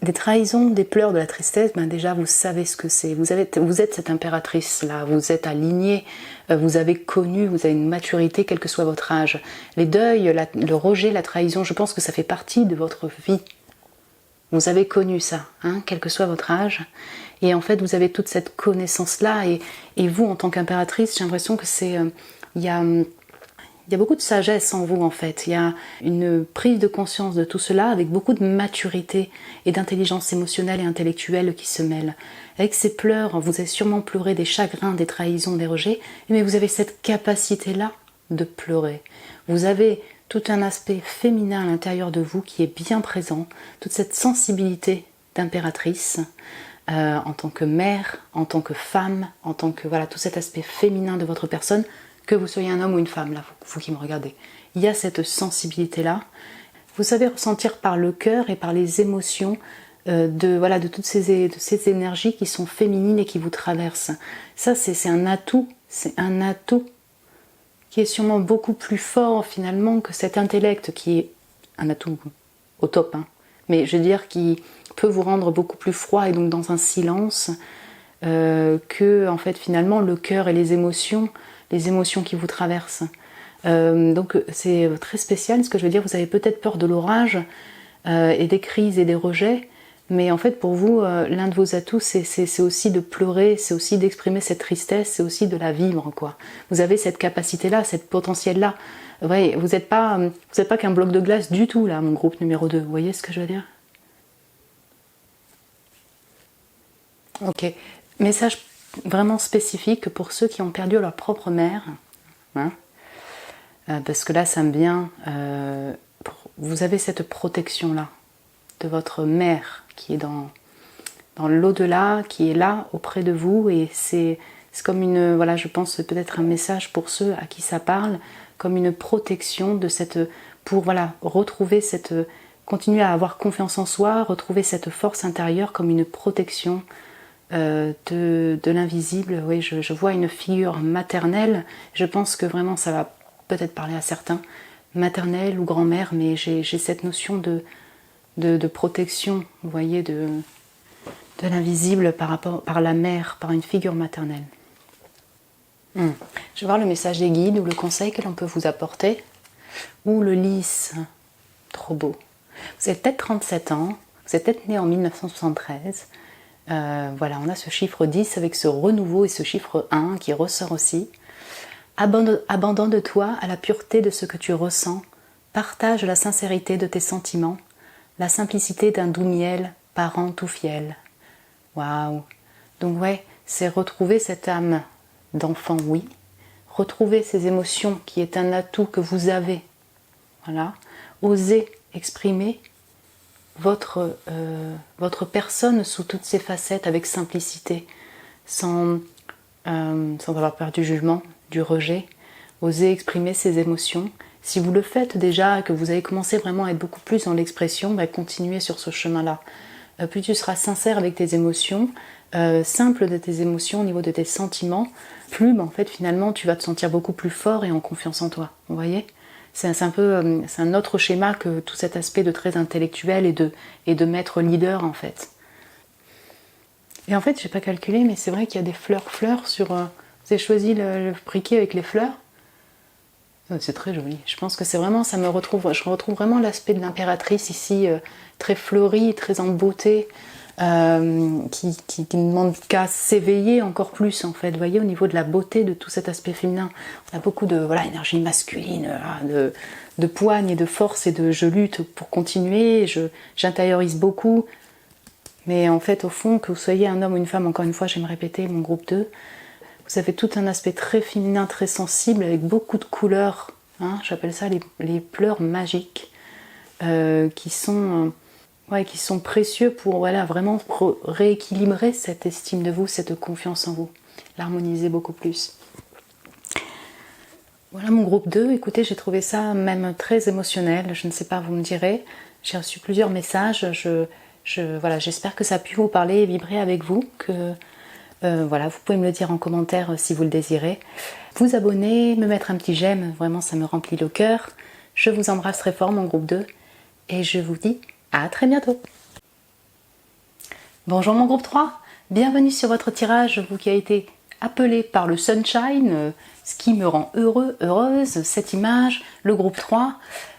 des trahisons, des pleurs, de la tristesse, ben déjà, vous savez ce que c'est. Vous êtes cette impératrice-là, vous êtes alignée, vous avez connu, vous avez une maturité, quel que soit votre âge. Les deuils, le rejet, la trahison, je pense que ça fait partie de votre vie. Vous avez connu ça, hein, quel que soit votre âge. Et en fait, vous avez toute cette connaissance-là. Et vous, en tant qu'impératrice, j'ai l'impression que c'est... Il y a beaucoup de sagesse en vous, en fait. Il y a une prise de conscience de tout cela avec beaucoup de maturité et d'intelligence émotionnelle et intellectuelle qui se mêlent. Avec ces pleurs, vous avez sûrement pleuré des chagrins, des trahisons, des rejets, mais vous avez cette capacité-là de pleurer. Vous avez tout un aspect féminin à l'intérieur de vous qui est bien présent, toute cette sensibilité d'impératrice, en tant que mère, en tant que femme, en tant que... Voilà, tout cet aspect féminin de votre personne, que vous soyez un homme ou une femme, là, vous qui me regardez. Il y a cette sensibilité-là. Vous savez ressentir par le cœur et par les émotions de toutes ces énergies qui sont féminines et qui vous traversent. Ça, c'est un atout qui est sûrement beaucoup plus fort finalement que cet intellect qui est un atout au top, hein. Mais je veux dire qui peut vous rendre beaucoup plus froid et donc dans un silence que en fait finalement le cœur et les émotions qui vous traversent. Donc c'est très spécial ce que je veux dire, vous avez peut-être peur de l'orage et des crises et des rejets, mais en fait pour vous l'un de vos atouts c'est aussi de pleurer, c'est aussi d'exprimer cette tristesse, c'est aussi de la vivre, quoi. Vous avez cette capacité là, cette potentiel là. Ouais, vous n'êtes pas qu'un bloc de glace du tout là, mon groupe numéro 2, vous voyez ce que je veux dire? Ok, message vraiment spécifique pour ceux qui ont perdu leur propre mère, hein, parce que là ça me vient, vous avez cette protection là de votre mère qui est dans l'au-delà, qui est là auprès de vous, et c'est comme une, voilà, je pense peut-être un message pour ceux à qui ça parle, comme une protection de cette, pour voilà, retrouver cette, continuer à avoir confiance en soi, retrouver cette force intérieure comme une protection de l'invisible. Oui, je vois une figure maternelle, je pense que vraiment ça va peut-être parler à certains, maternelle ou grand-mère, mais j'ai cette notion de protection, vous voyez, de l'invisible par la mère, par une figure maternelle. Je vais voir le message des guides ou le conseil que l'on peut vous apporter. Ou le lys, trop beau. Vous avez peut-être 37 ans, vous êtes peut-être né en 1973. Voilà, on a ce chiffre 10 avec ce renouveau et ce chiffre 1 qui ressort aussi. Abandonne-toi à la pureté de ce que tu ressens. Partage la sincérité de tes sentiments, la simplicité d'un doux miel, parent tout fiel. Waouh! Donc ouais, c'est retrouver cette âme d'enfant, oui. Retrouver ces émotions qui est un atout que vous avez. Voilà. Oser exprimer votre personne sous toutes ses facettes avec simplicité, sans avoir peur du jugement, du rejet. Oser exprimer ses émotions. Si vous le faites déjà, que vous avez commencé vraiment à être beaucoup plus dans l'expression, continuez sur ce chemin-là. Plus tu seras sincère avec tes émotions, simple de tes émotions au niveau de tes sentiments, plus en fait finalement tu vas te sentir beaucoup plus fort et en confiance en toi. Vous voyez, c'est un autre schéma que tout cet aspect de très intellectuel et de maître leader en fait. Et en fait j'ai pas calculé, mais c'est vrai qu'il y a des fleurs sur... vous avez choisi le briquet avec les fleurs. C'est très joli. Je pense que c'est vraiment, je retrouve vraiment l'aspect de l'impératrice ici, très fleurie, très en beauté, qui ne demande qu'à s'éveiller encore plus en fait. Vous voyez, au niveau de la beauté de tout cet aspect féminin, on a beaucoup de énergie masculine, de poigne et de force et de je lutte pour continuer, j'intériorise beaucoup. Mais en fait, au fond, que vous soyez un homme ou une femme, encore une fois, j'aime répéter, mon groupe 2, Vous avez tout un aspect très féminin, très sensible, avec beaucoup de couleurs. Hein, j'appelle ça les pleurs magiques, qui sont précieux pour voilà, vraiment rééquilibrer cette estime de vous, cette confiance en vous, l'harmoniser beaucoup plus. Voilà mon groupe 2, écoutez, j'ai trouvé ça même très émotionnel, je ne sais pas, vous me direz. J'ai reçu plusieurs messages, voilà, j'espère que ça a pu vous parler et vibrer avec vous, que voilà, vous pouvez me le dire en commentaire si vous le désirez. Vous abonner, me mettre un petit j'aime, vraiment ça me remplit le cœur. Je vous embrasse très fort mon groupe 2 et je vous dis à très bientôt. Bonjour mon groupe 3, bienvenue sur votre tirage, vous qui a été appelé par le sunshine, ce qui me rend heureux, heureuse, cette image, le groupe 3,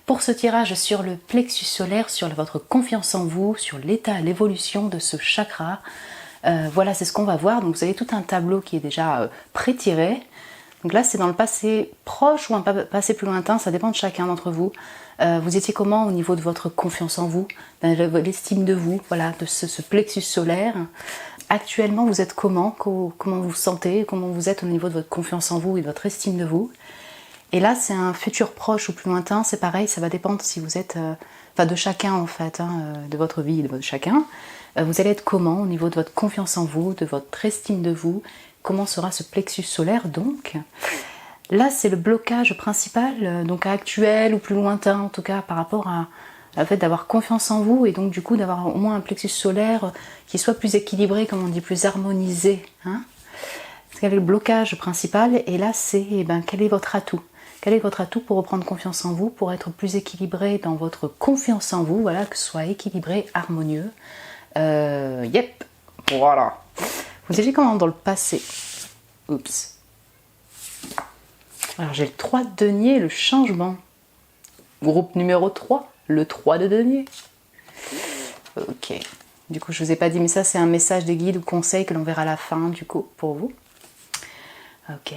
pour ce tirage sur le plexus solaire, sur votre confiance en vous, sur l'état, l'évolution de ce chakra. Voilà, c'est ce qu'on va voir. Donc vous avez tout un tableau qui est déjà pré-tiré. Donc là, c'est dans le passé proche ou un passé plus lointain, ça dépend de chacun d'entre vous. Vous étiez comment au niveau de votre confiance en vous, de l'estime de vous, voilà, de ce plexus solaire. Actuellement, vous êtes comment vous vous sentez, comment vous êtes au niveau de votre confiance en vous et de votre estime de vous. Et là, c'est un futur proche ou plus lointain, c'est pareil, ça va dépendre si vous êtes, de chacun en fait, de votre vie et de chacun. Vous allez être comment au niveau de votre confiance en vous, de votre estime de vous, comment sera ce plexus solaire donc. Là, c'est le blocage principal, donc actuel ou plus lointain en tout cas, par rapport à le fait d'avoir confiance en vous et donc du coup d'avoir au moins un plexus solaire qui soit plus équilibré, comme on dit, plus harmonisé. Hein. Quel est le blocage principal? Et là, c'est quel est votre atout? Quel est votre atout pour reprendre confiance en vous, pour être plus équilibré dans votre confiance en vous, voilà, que ce soit équilibré, harmonieux. Yep, voilà. Vous étiez comment dans le passé? Oups. Alors j'ai le 3 de denier, le changement. Groupe numéro 3, le 3 de denier. Ok. Du coup, je ne vous ai pas dit, mais ça, c'est un message des guides ou conseils que l'on verra à la fin, du coup, pour vous. Ok.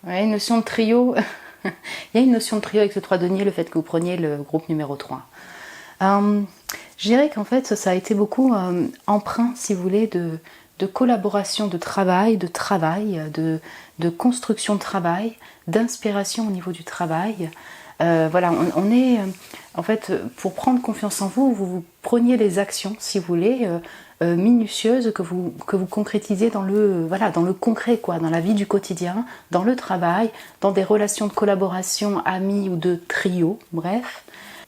Ouais, une notion de trio. Il y a une notion de trio avec ce 3 de denier, le fait que vous preniez le groupe numéro 3. Je dirais qu'en fait, ça a été beaucoup emprunt, si vous voulez, de collaboration, de travail, de construction de travail, d'inspiration au niveau du travail. Voilà, on est, en fait, pour prendre confiance en vous, vous preniez les actions, si vous voulez, minutieuses que vous concrétisez dans le concret, quoi, dans la vie du quotidien, dans le travail, dans des relations de collaboration, amis ou de trio, bref.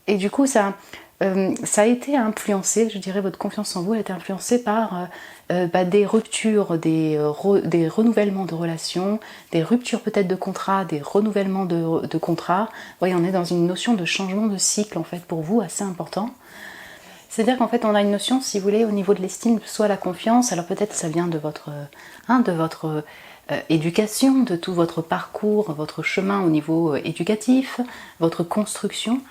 Et du coup, ça a été influencé, je dirais, votre confiance en vous a été influencée par des ruptures, des renouvellements de relations, des ruptures peut-être de contrats, des renouvellements de contrats. Vous voyez, on est dans une notion de changement de cycle en fait pour vous assez important. C'est-à-dire qu'en fait on a une notion, si vous voulez, au niveau de l'estime, soit la confiance, alors peut-être ça vient de votre éducation, de tout votre parcours, votre chemin au niveau éducatif, votre construction,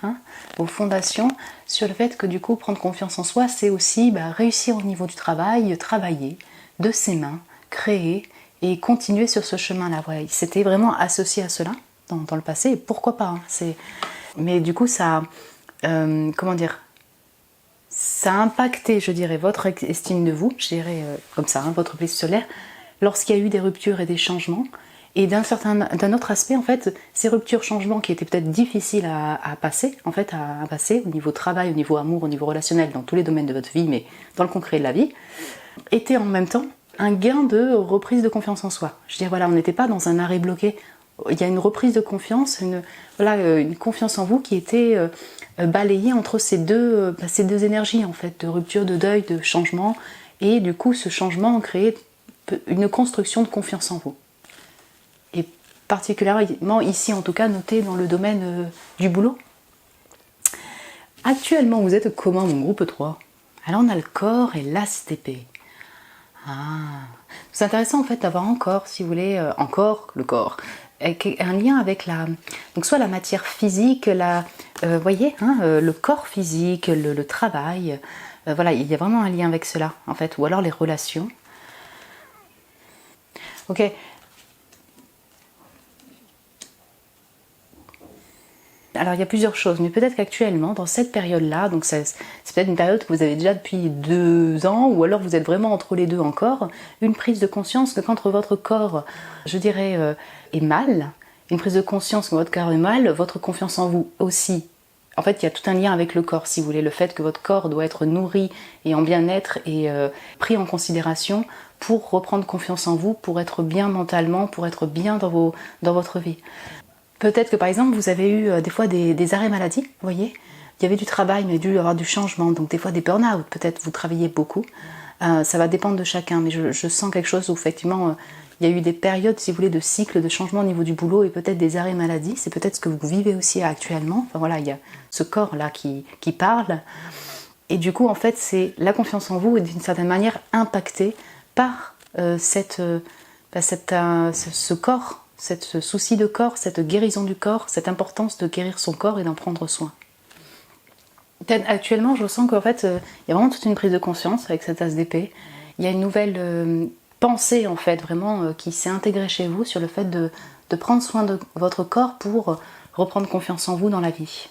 vos fondations, sur le fait que du coup prendre confiance en soi, c'est aussi réussir au niveau du travail, travailler de ses mains, créer et continuer sur ce chemin-là. Voilà, c'était vraiment associé à cela dans le passé, et pourquoi pas. Mais du coup ça, ça a impacté, je dirais, votre estime de vous, je dirais comme ça, votre plexus solaire, lorsqu'il y a eu des ruptures et des changements. Et d'un autre aspect, en fait, ces ruptures, changements qui étaient peut-être difficiles à passer au niveau travail, au niveau amour, au niveau relationnel, dans tous les domaines de votre vie, mais dans le concret de la vie, étaient en même temps un gain de reprise de confiance en soi. Je veux dire, voilà, on n'était pas dans un arrêt bloqué. Il y a une reprise de confiance, une confiance en vous qui était balayée entre ces deux énergies, en fait, de rupture, de deuil, de changement. Et du coup, ce changement créait une construction de confiance en vous. Et particulièrement ici, en tout cas, noté dans le domaine du boulot. Actuellement, vous êtes comment, mon groupe 3? Alors, on a le corps et l'as d'épée. C'est intéressant, en fait, d'avoir encore, si vous voulez, encore le corps. Un lien avec donc soit la matière physique, voyez, le corps physique, le travail. Voilà, il y a vraiment un lien avec cela, en fait. Ou alors les relations. Ok. Alors il y a plusieurs choses, mais peut-être qu'actuellement, dans cette période-là, donc c'est peut-être une période que vous avez déjà depuis 2 ans, ou alors vous êtes vraiment entre les deux encore, une prise de conscience que quand votre corps, je dirais, est mal, une prise de conscience que votre corps est mal, votre confiance en vous aussi. En fait, il y a tout un lien avec le corps, si vous voulez, le fait que votre corps doit être nourri et en bien-être et pris en considération pour reprendre confiance en vous, pour être bien mentalement, pour être bien dans votre vie. Peut-être que par exemple, vous avez eu des fois des arrêts maladie, vous voyez. Il y avait du travail, mais il y a dû y avoir du changement, donc des fois des burn-out, peut-être vous travaillez beaucoup. Ça va dépendre de chacun, mais je sens quelque chose où effectivement il y a eu des périodes, si vous voulez, de cycle, de changement au niveau du boulot et peut-être des arrêts maladie. C'est peut-être ce que vous vivez aussi actuellement. Enfin voilà, il y a ce corps-là qui parle. Et du coup, en fait, c'est la confiance en vous est d'une certaine manière impactée par ce corps, ce souci de corps, cette guérison du corps, cette importance de guérir son corps et d'en prendre soin. Actuellement, je sens qu'en fait, il y a vraiment toute une prise de conscience avec cette as d'épée. Il y a une nouvelle pensée, en fait, vraiment, qui s'est intégrée chez vous sur le fait de prendre soin de votre corps pour reprendre confiance en vous dans la vie.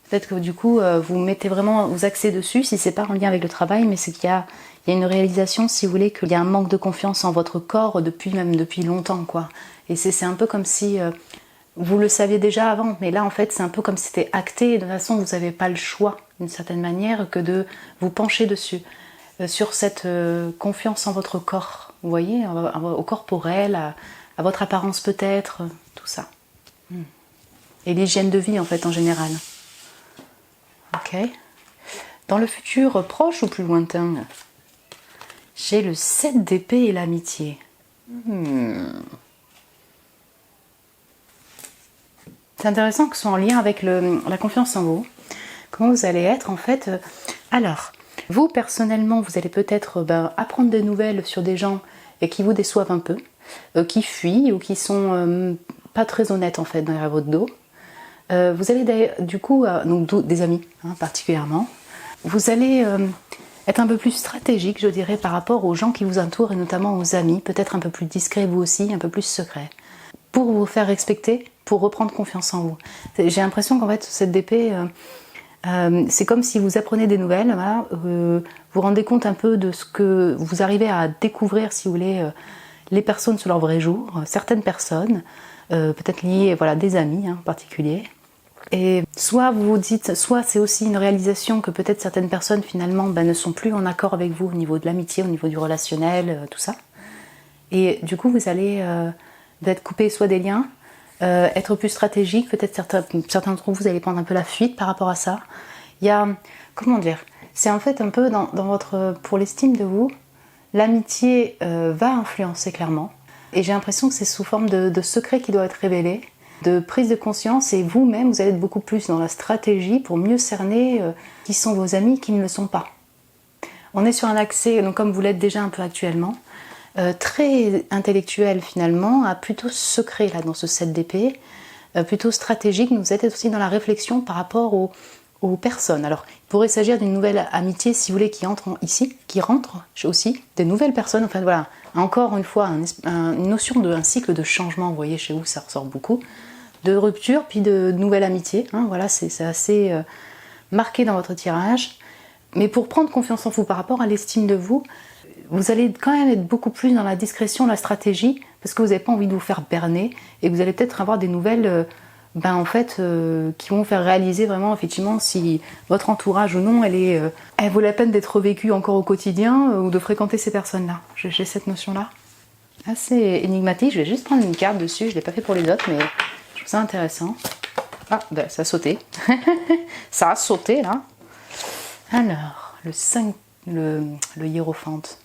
Peut-être que du coup, vous mettez vraiment, vous axez dessus, si c'est pas en lien avec le travail, mais c'est qu'il y a une réalisation, si vous voulez, qu'il y a un manque de confiance en votre corps depuis longtemps, quoi. Et c'est un peu comme si vous le saviez déjà avant, mais là, en fait, c'est un peu comme si c'était acté, et de toute façon, vous n'avez pas le choix, d'une certaine manière, que de vous pencher dessus, sur cette confiance en votre corps, vous voyez, au corporel, à votre apparence peut-être, tout ça. Et l'hygiène de vie, en fait, en général. Ok. Dans le futur proche ou plus lointain, j'ai le 7 d'épée et l'amitié. C'est intéressant que ce soit en lien avec la confiance en vous. Comment vous allez être en fait. Alors, vous personnellement, vous allez peut-être apprendre des nouvelles sur des gens qui vous déçoivent un peu, qui fuient ou qui sont pas très honnêtes en fait derrière votre dos. Vous allez du coup, donc des amis particulièrement, vous allez être un peu plus stratégique, je dirais, par rapport aux gens qui vous entourent et notamment aux amis, peut-être un peu plus discret vous aussi, un peu plus secret, pour vous faire respecter, pour reprendre confiance en vous. J'ai l'impression qu'en fait, cette épée, c'est comme si vous apprenez des nouvelles, voilà, vous rendez compte un peu de ce que vous arrivez à découvrir, si vous voulez, les personnes sur leur vrai jour, certaines personnes, peut-être liées, voilà, des amis en particulier. Et soit vous vous dites, soit c'est aussi une réalisation que peut-être certaines personnes finalement ne sont plus en accord avec vous au niveau de l'amitié, au niveau du relationnel, tout ça. Et du coup vous allez être coupé soit des liens, être plus stratégique, peut-être certains d'entre vous allez prendre un peu la fuite par rapport à ça. Il y a, comment dire, c'est en fait un peu dans votre, pour l'estime de vous, l'amitié va influencer clairement. Et j'ai l'impression que c'est sous forme de secret qui doit être révélé, de prise de conscience, et vous-même, vous allez être beaucoup plus dans la stratégie pour mieux cerner qui sont vos amis, qui ne le sont pas. On est sur un accès, donc comme vous l'êtes déjà un peu actuellement, très intellectuel finalement, à plutôt secret là dans ce 7 d'épée, plutôt stratégique. Vous êtes aussi dans la réflexion par rapport aux personnes. Alors, il pourrait s'agir d'une nouvelle amitié, si vous voulez, qui entre ici, qui rentre aussi, des nouvelles personnes. Enfin voilà, encore une fois, une notion d'un cycle de changement, vous voyez, chez vous, ça ressort beaucoup, de rupture, puis de nouvelle amitié. Voilà, c'est assez marqué dans votre tirage. Mais pour prendre confiance en vous par rapport à l'estime de vous, vous allez quand même être beaucoup plus dans la discrétion, la stratégie, parce que vous n'avez pas envie de vous faire berner, et vous allez peut-être avoir des nouvelles en fait, qui vont faire réaliser vraiment effectivement si votre entourage ou non, elle vaut la peine d'être revécue encore au quotidien ou de fréquenter ces personnes-là. J'ai cette notion-là. Assez énigmatique, je vais juste prendre une carte dessus, je ne l'ai pas fait pour les autres, mais je trouve ça intéressant. Ah, ça a sauté. Ça a sauté là. Alors, le 5, le hiérophante.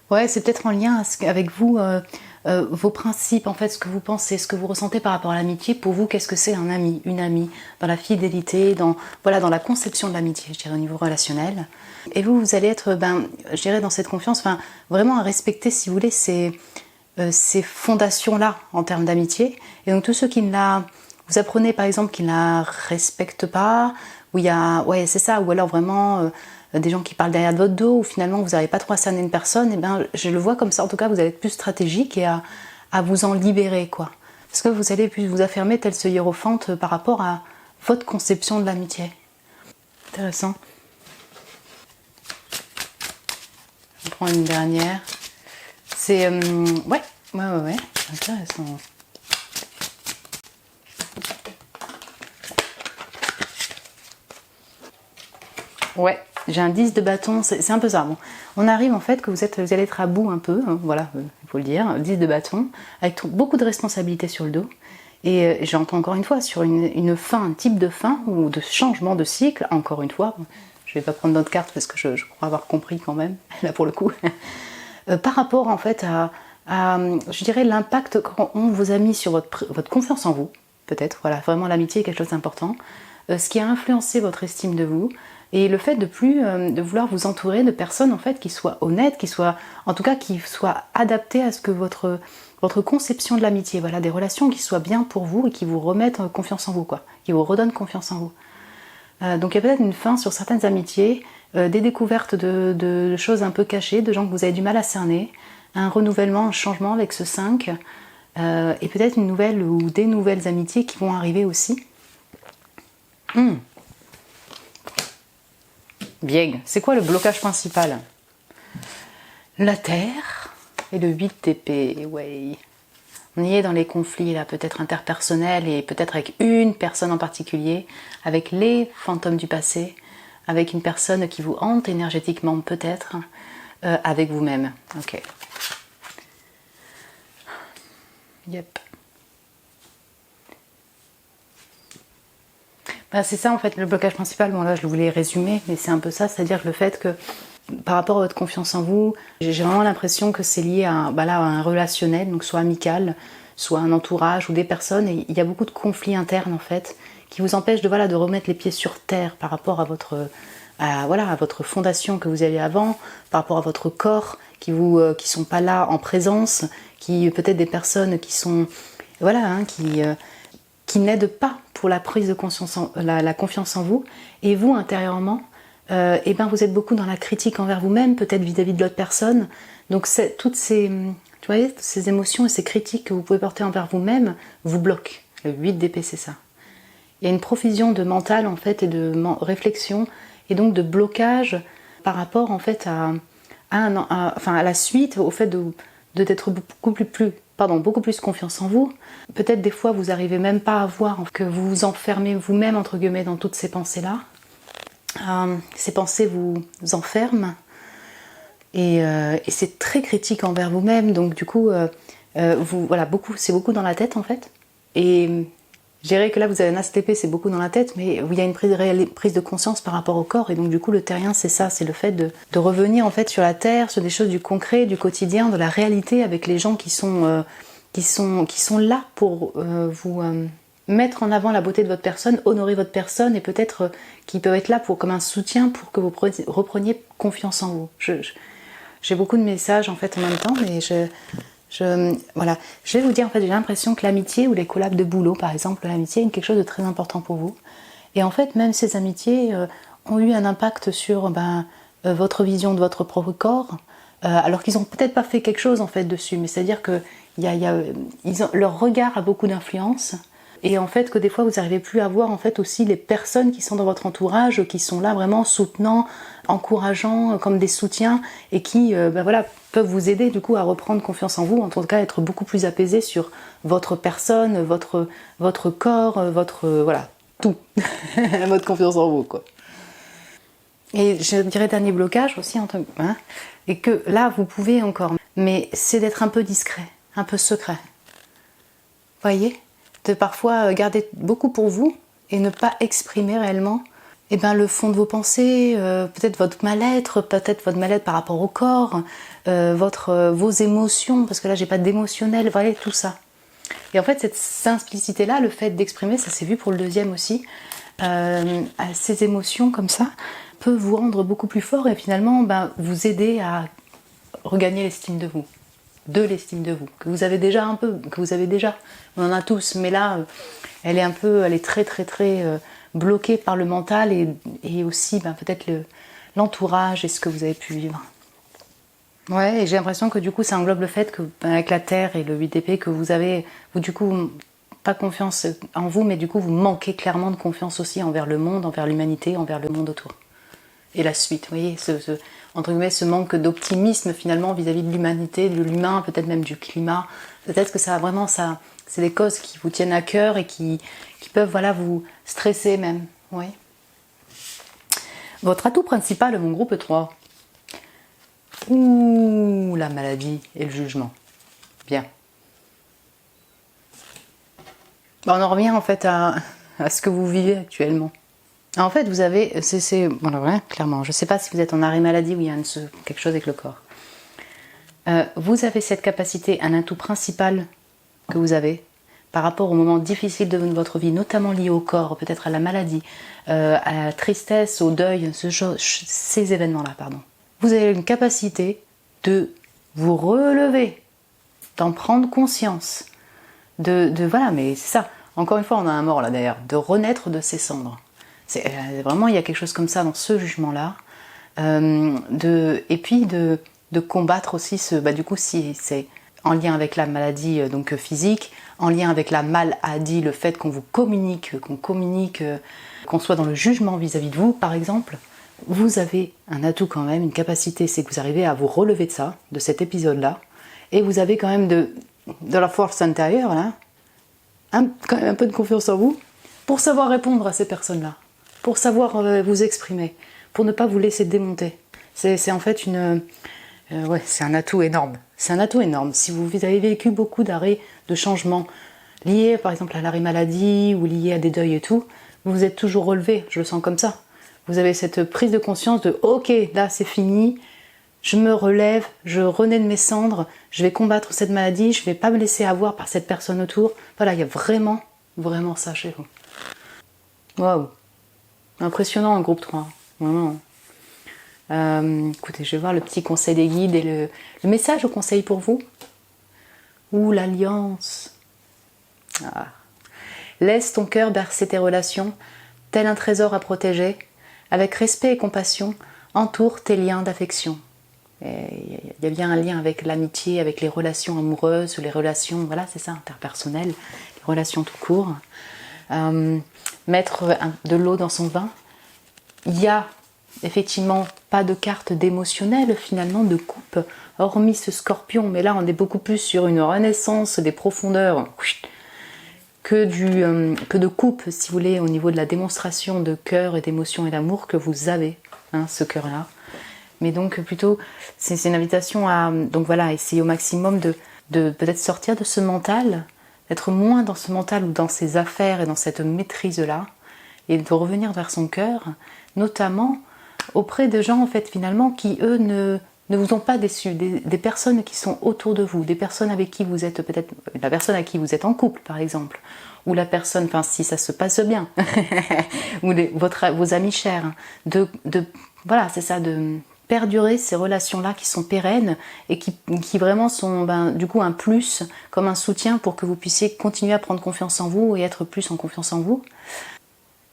Ouais, c'est peut-être en lien avec vous, vos principes, en fait, ce que vous pensez, ce que vous ressentez par rapport à l'amitié. Pour vous, qu'est-ce que c'est un ami, une amie, dans la fidélité, dans la conception de l'amitié, je dirais, au niveau relationnel. Et vous allez être, je dirais, dans cette confiance, vraiment à respecter, si vous voulez, ces fondations-là en termes d'amitié. Et donc, tous ceux qui ne la... Vous apprenez, par exemple, qui ne la respectent pas, où il y a... Ouais, c'est ça, ou alors vraiment... des gens qui parlent derrière votre dos, ou finalement vous n'arrivez pas trop à cerner une personne, et je le vois comme ça, en tout cas vous allez être plus stratégique et à vous en libérer, quoi. Parce que vous allez plus vous affirmer tel ce hiérophante par rapport à votre conception de l'amitié. Intéressant. Je prends une dernière. C'est... ouais, intéressant. Ouais, j'ai un 10 de bâton, c'est un peu ça. Bon, on arrive en fait que vous allez être à bout un peu, hein, voilà, il faut le dire, 10 de bâton, avec beaucoup de responsabilités sur le dos. Et j'entends encore une fois sur une fin, un type de fin ou de changement de cycle, encore une fois, je vais pas prendre d'autres cartes parce que je crois avoir compris quand même, là pour le coup, par rapport en fait à je dirais l'impact qu'on vous a mis sur votre confiance en vous, peut-être, voilà, vraiment l'amitié est quelque chose d'important, ce qui a influencé votre estime de vous, et le fait de plus de vouloir vous entourer de personnes en fait qui soient honnêtes, qui soient en tout cas qui soient adaptées à ce que votre conception de l'amitié, voilà, des relations qui soient bien pour vous et qui vous remettent confiance en vous, quoi, qui vous redonnent confiance en vous. Donc il y a peut-être une fin sur certaines amitiés, des découvertes de choses un peu cachées, de gens que vous avez du mal à cerner, un renouvellement, un changement avec ce 5, et peut-être une nouvelle ou des nouvelles amitiés qui vont arriver aussi. Bien, c'est quoi le blocage principal? La Terre et le 8 d'épée, ouais. On y est dans les conflits là, peut-être interpersonnels et peut-être avec une personne en particulier, avec les fantômes du passé, avec une personne qui vous hante énergétiquement peut-être, avec vous-même. Ok. Yep. Bah, c'est ça en fait le blocage principal. Bon là je voulais résumer, mais c'est un peu ça, c'est-à-dire le fait que par rapport à votre confiance en vous, j'ai vraiment l'impression que c'est lié à un relationnel, donc soit amical, soit un entourage ou des personnes, et il y a beaucoup de conflits internes en fait, qui vous empêchent de remettre les pieds sur terre par rapport à votre fondation que vous aviez avant, par rapport à votre corps, qui sont pas là en présence, qui peut-être des personnes qui sont qui n'aident pas pour la prise de conscience, la confiance en vous, et vous intérieurement, vous êtes beaucoup dans la critique envers vous-même, peut-être vis-à-vis de l'autre personne. Donc toutes ces émotions et ces critiques que vous pouvez porter envers vous-même vous bloquent. Le 8 d'épée, c'est ça. Il y a une profusion de mental en fait et de réflexion et donc de blocage par rapport en fait à la suite, au fait d'être beaucoup plus confiance en vous. Peut-être des fois vous n'arrivez même pas à voir que vous vous enfermez vous-même entre guillemets dans toutes ces pensées-là. Ces pensées vous enferment et c'est très critique envers vous-même. Donc du coup, c'est beaucoup dans la tête en fait. Et je dirais que là vous avez un ASTP, c'est beaucoup dans la tête, mais il y a une prise de conscience par rapport au corps. Et donc du coup le terrien c'est ça, c'est le fait de revenir en fait sur la terre, sur des choses du concret, du quotidien, de la réalité avec les gens qui sont là pour vous mettre en avant la beauté de votre personne, honorer votre personne et peut-être qui peuvent être là comme un soutien pour que vous repreniez confiance en vous. J'ai beaucoup de messages en fait en même temps, mais je vais vous dire en fait, j'ai l'impression que l'amitié ou les collabs de boulot par exemple, l'amitié est quelque chose de très important pour vous. Et en fait, même ces amitiés ont eu un impact sur votre vision de votre propre corps, alors qu'ils n'ont peut-être pas fait quelque chose en fait dessus, mais c'est-à-dire que leur regard a beaucoup d'influence. Et en fait que des fois vous n'arrivez plus à voir en fait aussi les personnes qui sont dans votre entourage, qui sont là vraiment soutenants, encourageants, comme des soutiens, et qui peuvent vous aider du coup à reprendre confiance en vous, en tout cas être beaucoup plus apaisé sur votre personne, votre corps, tout, votre confiance en vous quoi. Et je dirais dernier blocage aussi et que là vous pouvez encore, mais c'est d'être un peu discret, un peu secret. Voyez ? De parfois garder beaucoup pour vous et ne pas exprimer réellement le fond de vos pensées, peut-être votre mal-être par rapport au corps, vos émotions, parce que là j'ai pas d'émotionnel, voyez, tout ça. Et en fait cette simplicité-là, le fait d'exprimer, ça s'est vu pour le deuxième aussi, ces émotions comme ça, peut vous rendre beaucoup plus fort et finalement vous aider à regagner l'estime de vous. De l'estime de vous, que vous avez déjà, on en a tous, mais là, elle est très très très bloquée par le mental et aussi peut-être l'entourage et ce que vous avez pu vivre. Ouais, et j'ai l'impression que du coup ça englobe le fait que avec la Terre et le 8 d'épée que vous pas confiance en vous, mais du coup vous manquez clairement de confiance aussi envers le monde, envers l'humanité, envers le monde autour. Et la suite, vous voyez, entre guillemets, ce manque d'optimisme finalement vis-à-vis de l'humanité, de l'humain, peut-être même du climat. Peut-être que ça vraiment, c'est des causes qui vous tiennent à cœur et qui peuvent voilà, vous stresser même. Oui. Votre atout principal, mon groupe 3. Ouh, la maladie et le jugement. Bien. On en revient en fait à ce que vous vivez actuellement. En fait, vous avez, voilà, clairement, je ne sais pas si vous êtes en arrêt maladie ou il y a quelque chose avec le corps. Vous avez cette capacité, un atout principal que vous avez par rapport aux moments difficiles de votre vie, notamment liés au corps, peut-être à la maladie, à la tristesse, au deuil, ces événements-là, pardon. Vous avez une capacité de vous relever, d'en prendre conscience, voilà, mais c'est ça. Encore une fois, on a un mort là d'ailleurs, de renaître de ses cendres. Vraiment, il y a quelque chose comme ça dans ce jugement-là. Et puis de combattre aussi du coup, si c'est en lien avec la maladie donc physique, en lien avec la maladie, le fait qu'on vous communique, qu'on soit dans le jugement vis-à-vis de vous, par exemple, vous avez un atout quand même, une capacité, c'est que vous arrivez à vous relever de ça, de cet épisode-là, et vous avez quand même de la force intérieure, là, quand même un peu de confiance en vous, pour savoir répondre à ces personnes-là, pour savoir vous exprimer, pour ne pas vous laisser démonter. C'est en fait c'est un atout énorme. C'est un atout énorme. Si vous avez vécu beaucoup d'arrêts, de changements, liés par exemple à l'arrêt maladie ou liés à des deuils et tout, vous vous êtes toujours relevé, je le sens comme ça. Vous avez cette prise de conscience de « Ok, là c'est fini, je me relève, je renais de mes cendres, je vais combattre cette maladie, je ne vais pas me laisser avoir par cette personne autour. » Voilà, il y a vraiment, vraiment ça chez vous. Waouh, impressionnant un groupe 3, vraiment. Écoutez, je vais voir le petit conseil des guides et le message au conseil pour vous. Ou l'alliance. Laisse ton cœur bercer tes relations, tel un trésor à protéger. Avec respect et compassion, entoure tes liens d'affection. Il y a bien un lien avec l'amitié, avec les relations amoureuses, les relations, voilà, c'est ça, interpersonnelles, les relations tout court. Mettre de l'eau dans son vin. Il y a effectivement pas de carte d'émotionnel finalement, de coupe, hormis ce scorpion, mais là on est beaucoup plus sur une renaissance des profondeurs que de coupe, si vous voulez, au niveau de la démonstration de cœur et d'émotion et d'amour que vous avez, ce cœur-là. Mais donc plutôt, c'est une invitation à donc voilà, essayer au maximum de peut-être sortir de ce mental, d'être moins dans ce mental ou dans ses affaires et dans cette maîtrise-là, et de revenir vers son cœur, notamment auprès de gens en fait finalement qui eux ne vous ont pas déçus, des personnes qui sont autour de vous, des personnes avec qui vous êtes peut-être, la personne avec qui vous êtes en couple par exemple, ou la personne, enfin si ça se passe bien, ou vos amis chers, voilà, c'est ça, de perdurer ces relations-là qui sont pérennes et qui vraiment sont du coup un plus, comme un soutien pour que vous puissiez continuer à prendre confiance en vous et être plus en confiance en vous.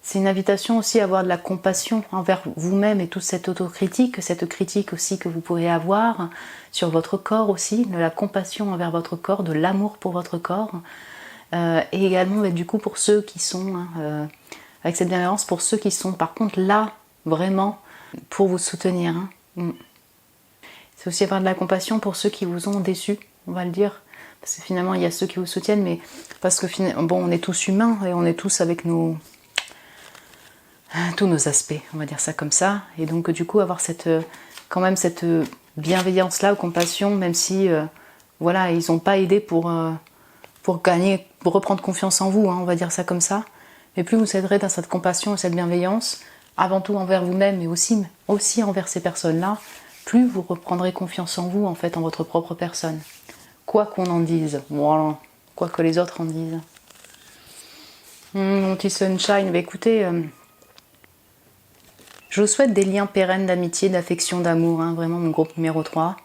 C'est une invitation aussi à avoir de la compassion envers vous-même et toute cette autocritique, cette critique aussi que vous pourrez avoir sur votre corps aussi, de la compassion envers votre corps, de l'amour pour votre corps, et également du coup pour ceux qui sont, avec cette bienveillance, pour ceux qui sont par contre là, vraiment, pour vous soutenir. C'est aussi avoir de la compassion pour ceux qui vous ont déçus, on va le dire, parce que finalement il y a ceux qui vous soutiennent, mais parce que bon, on est tous humains et on est tous avec tous nos aspects, on va dire ça comme ça, et donc du coup avoir quand même cette bienveillance là ou compassion, même si voilà, ils n'ont pas aidé pour gagner, pour reprendre confiance en vous, on va dire ça comme ça, mais plus vous aiderez dans cette compassion et cette bienveillance, avant tout envers vous-même et aussi envers ces personnes-là, plus vous reprendrez confiance en vous, en fait, en votre propre personne. Quoi qu'on en dise, voilà, quoi que les autres en disent. Mon petit sunshine, écoutez, je vous souhaite des liens pérennes d'amitié, d'affection, d'amour, vraiment mon groupe numéro 3.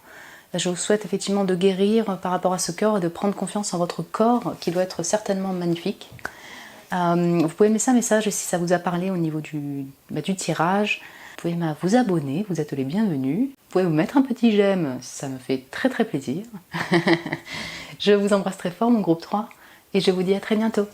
Je vous souhaite effectivement de guérir par rapport à ce cœur et de prendre confiance en votre corps, qui doit être certainement magnifique. Vous pouvez mettre un message si ça vous a parlé au niveau du tirage. Vous pouvez vous abonner, vous êtes les bienvenus. Vous pouvez vous mettre un petit j'aime, ça me fait très très plaisir. Je vous embrasse très fort mon groupe 3 et je vous dis à très bientôt.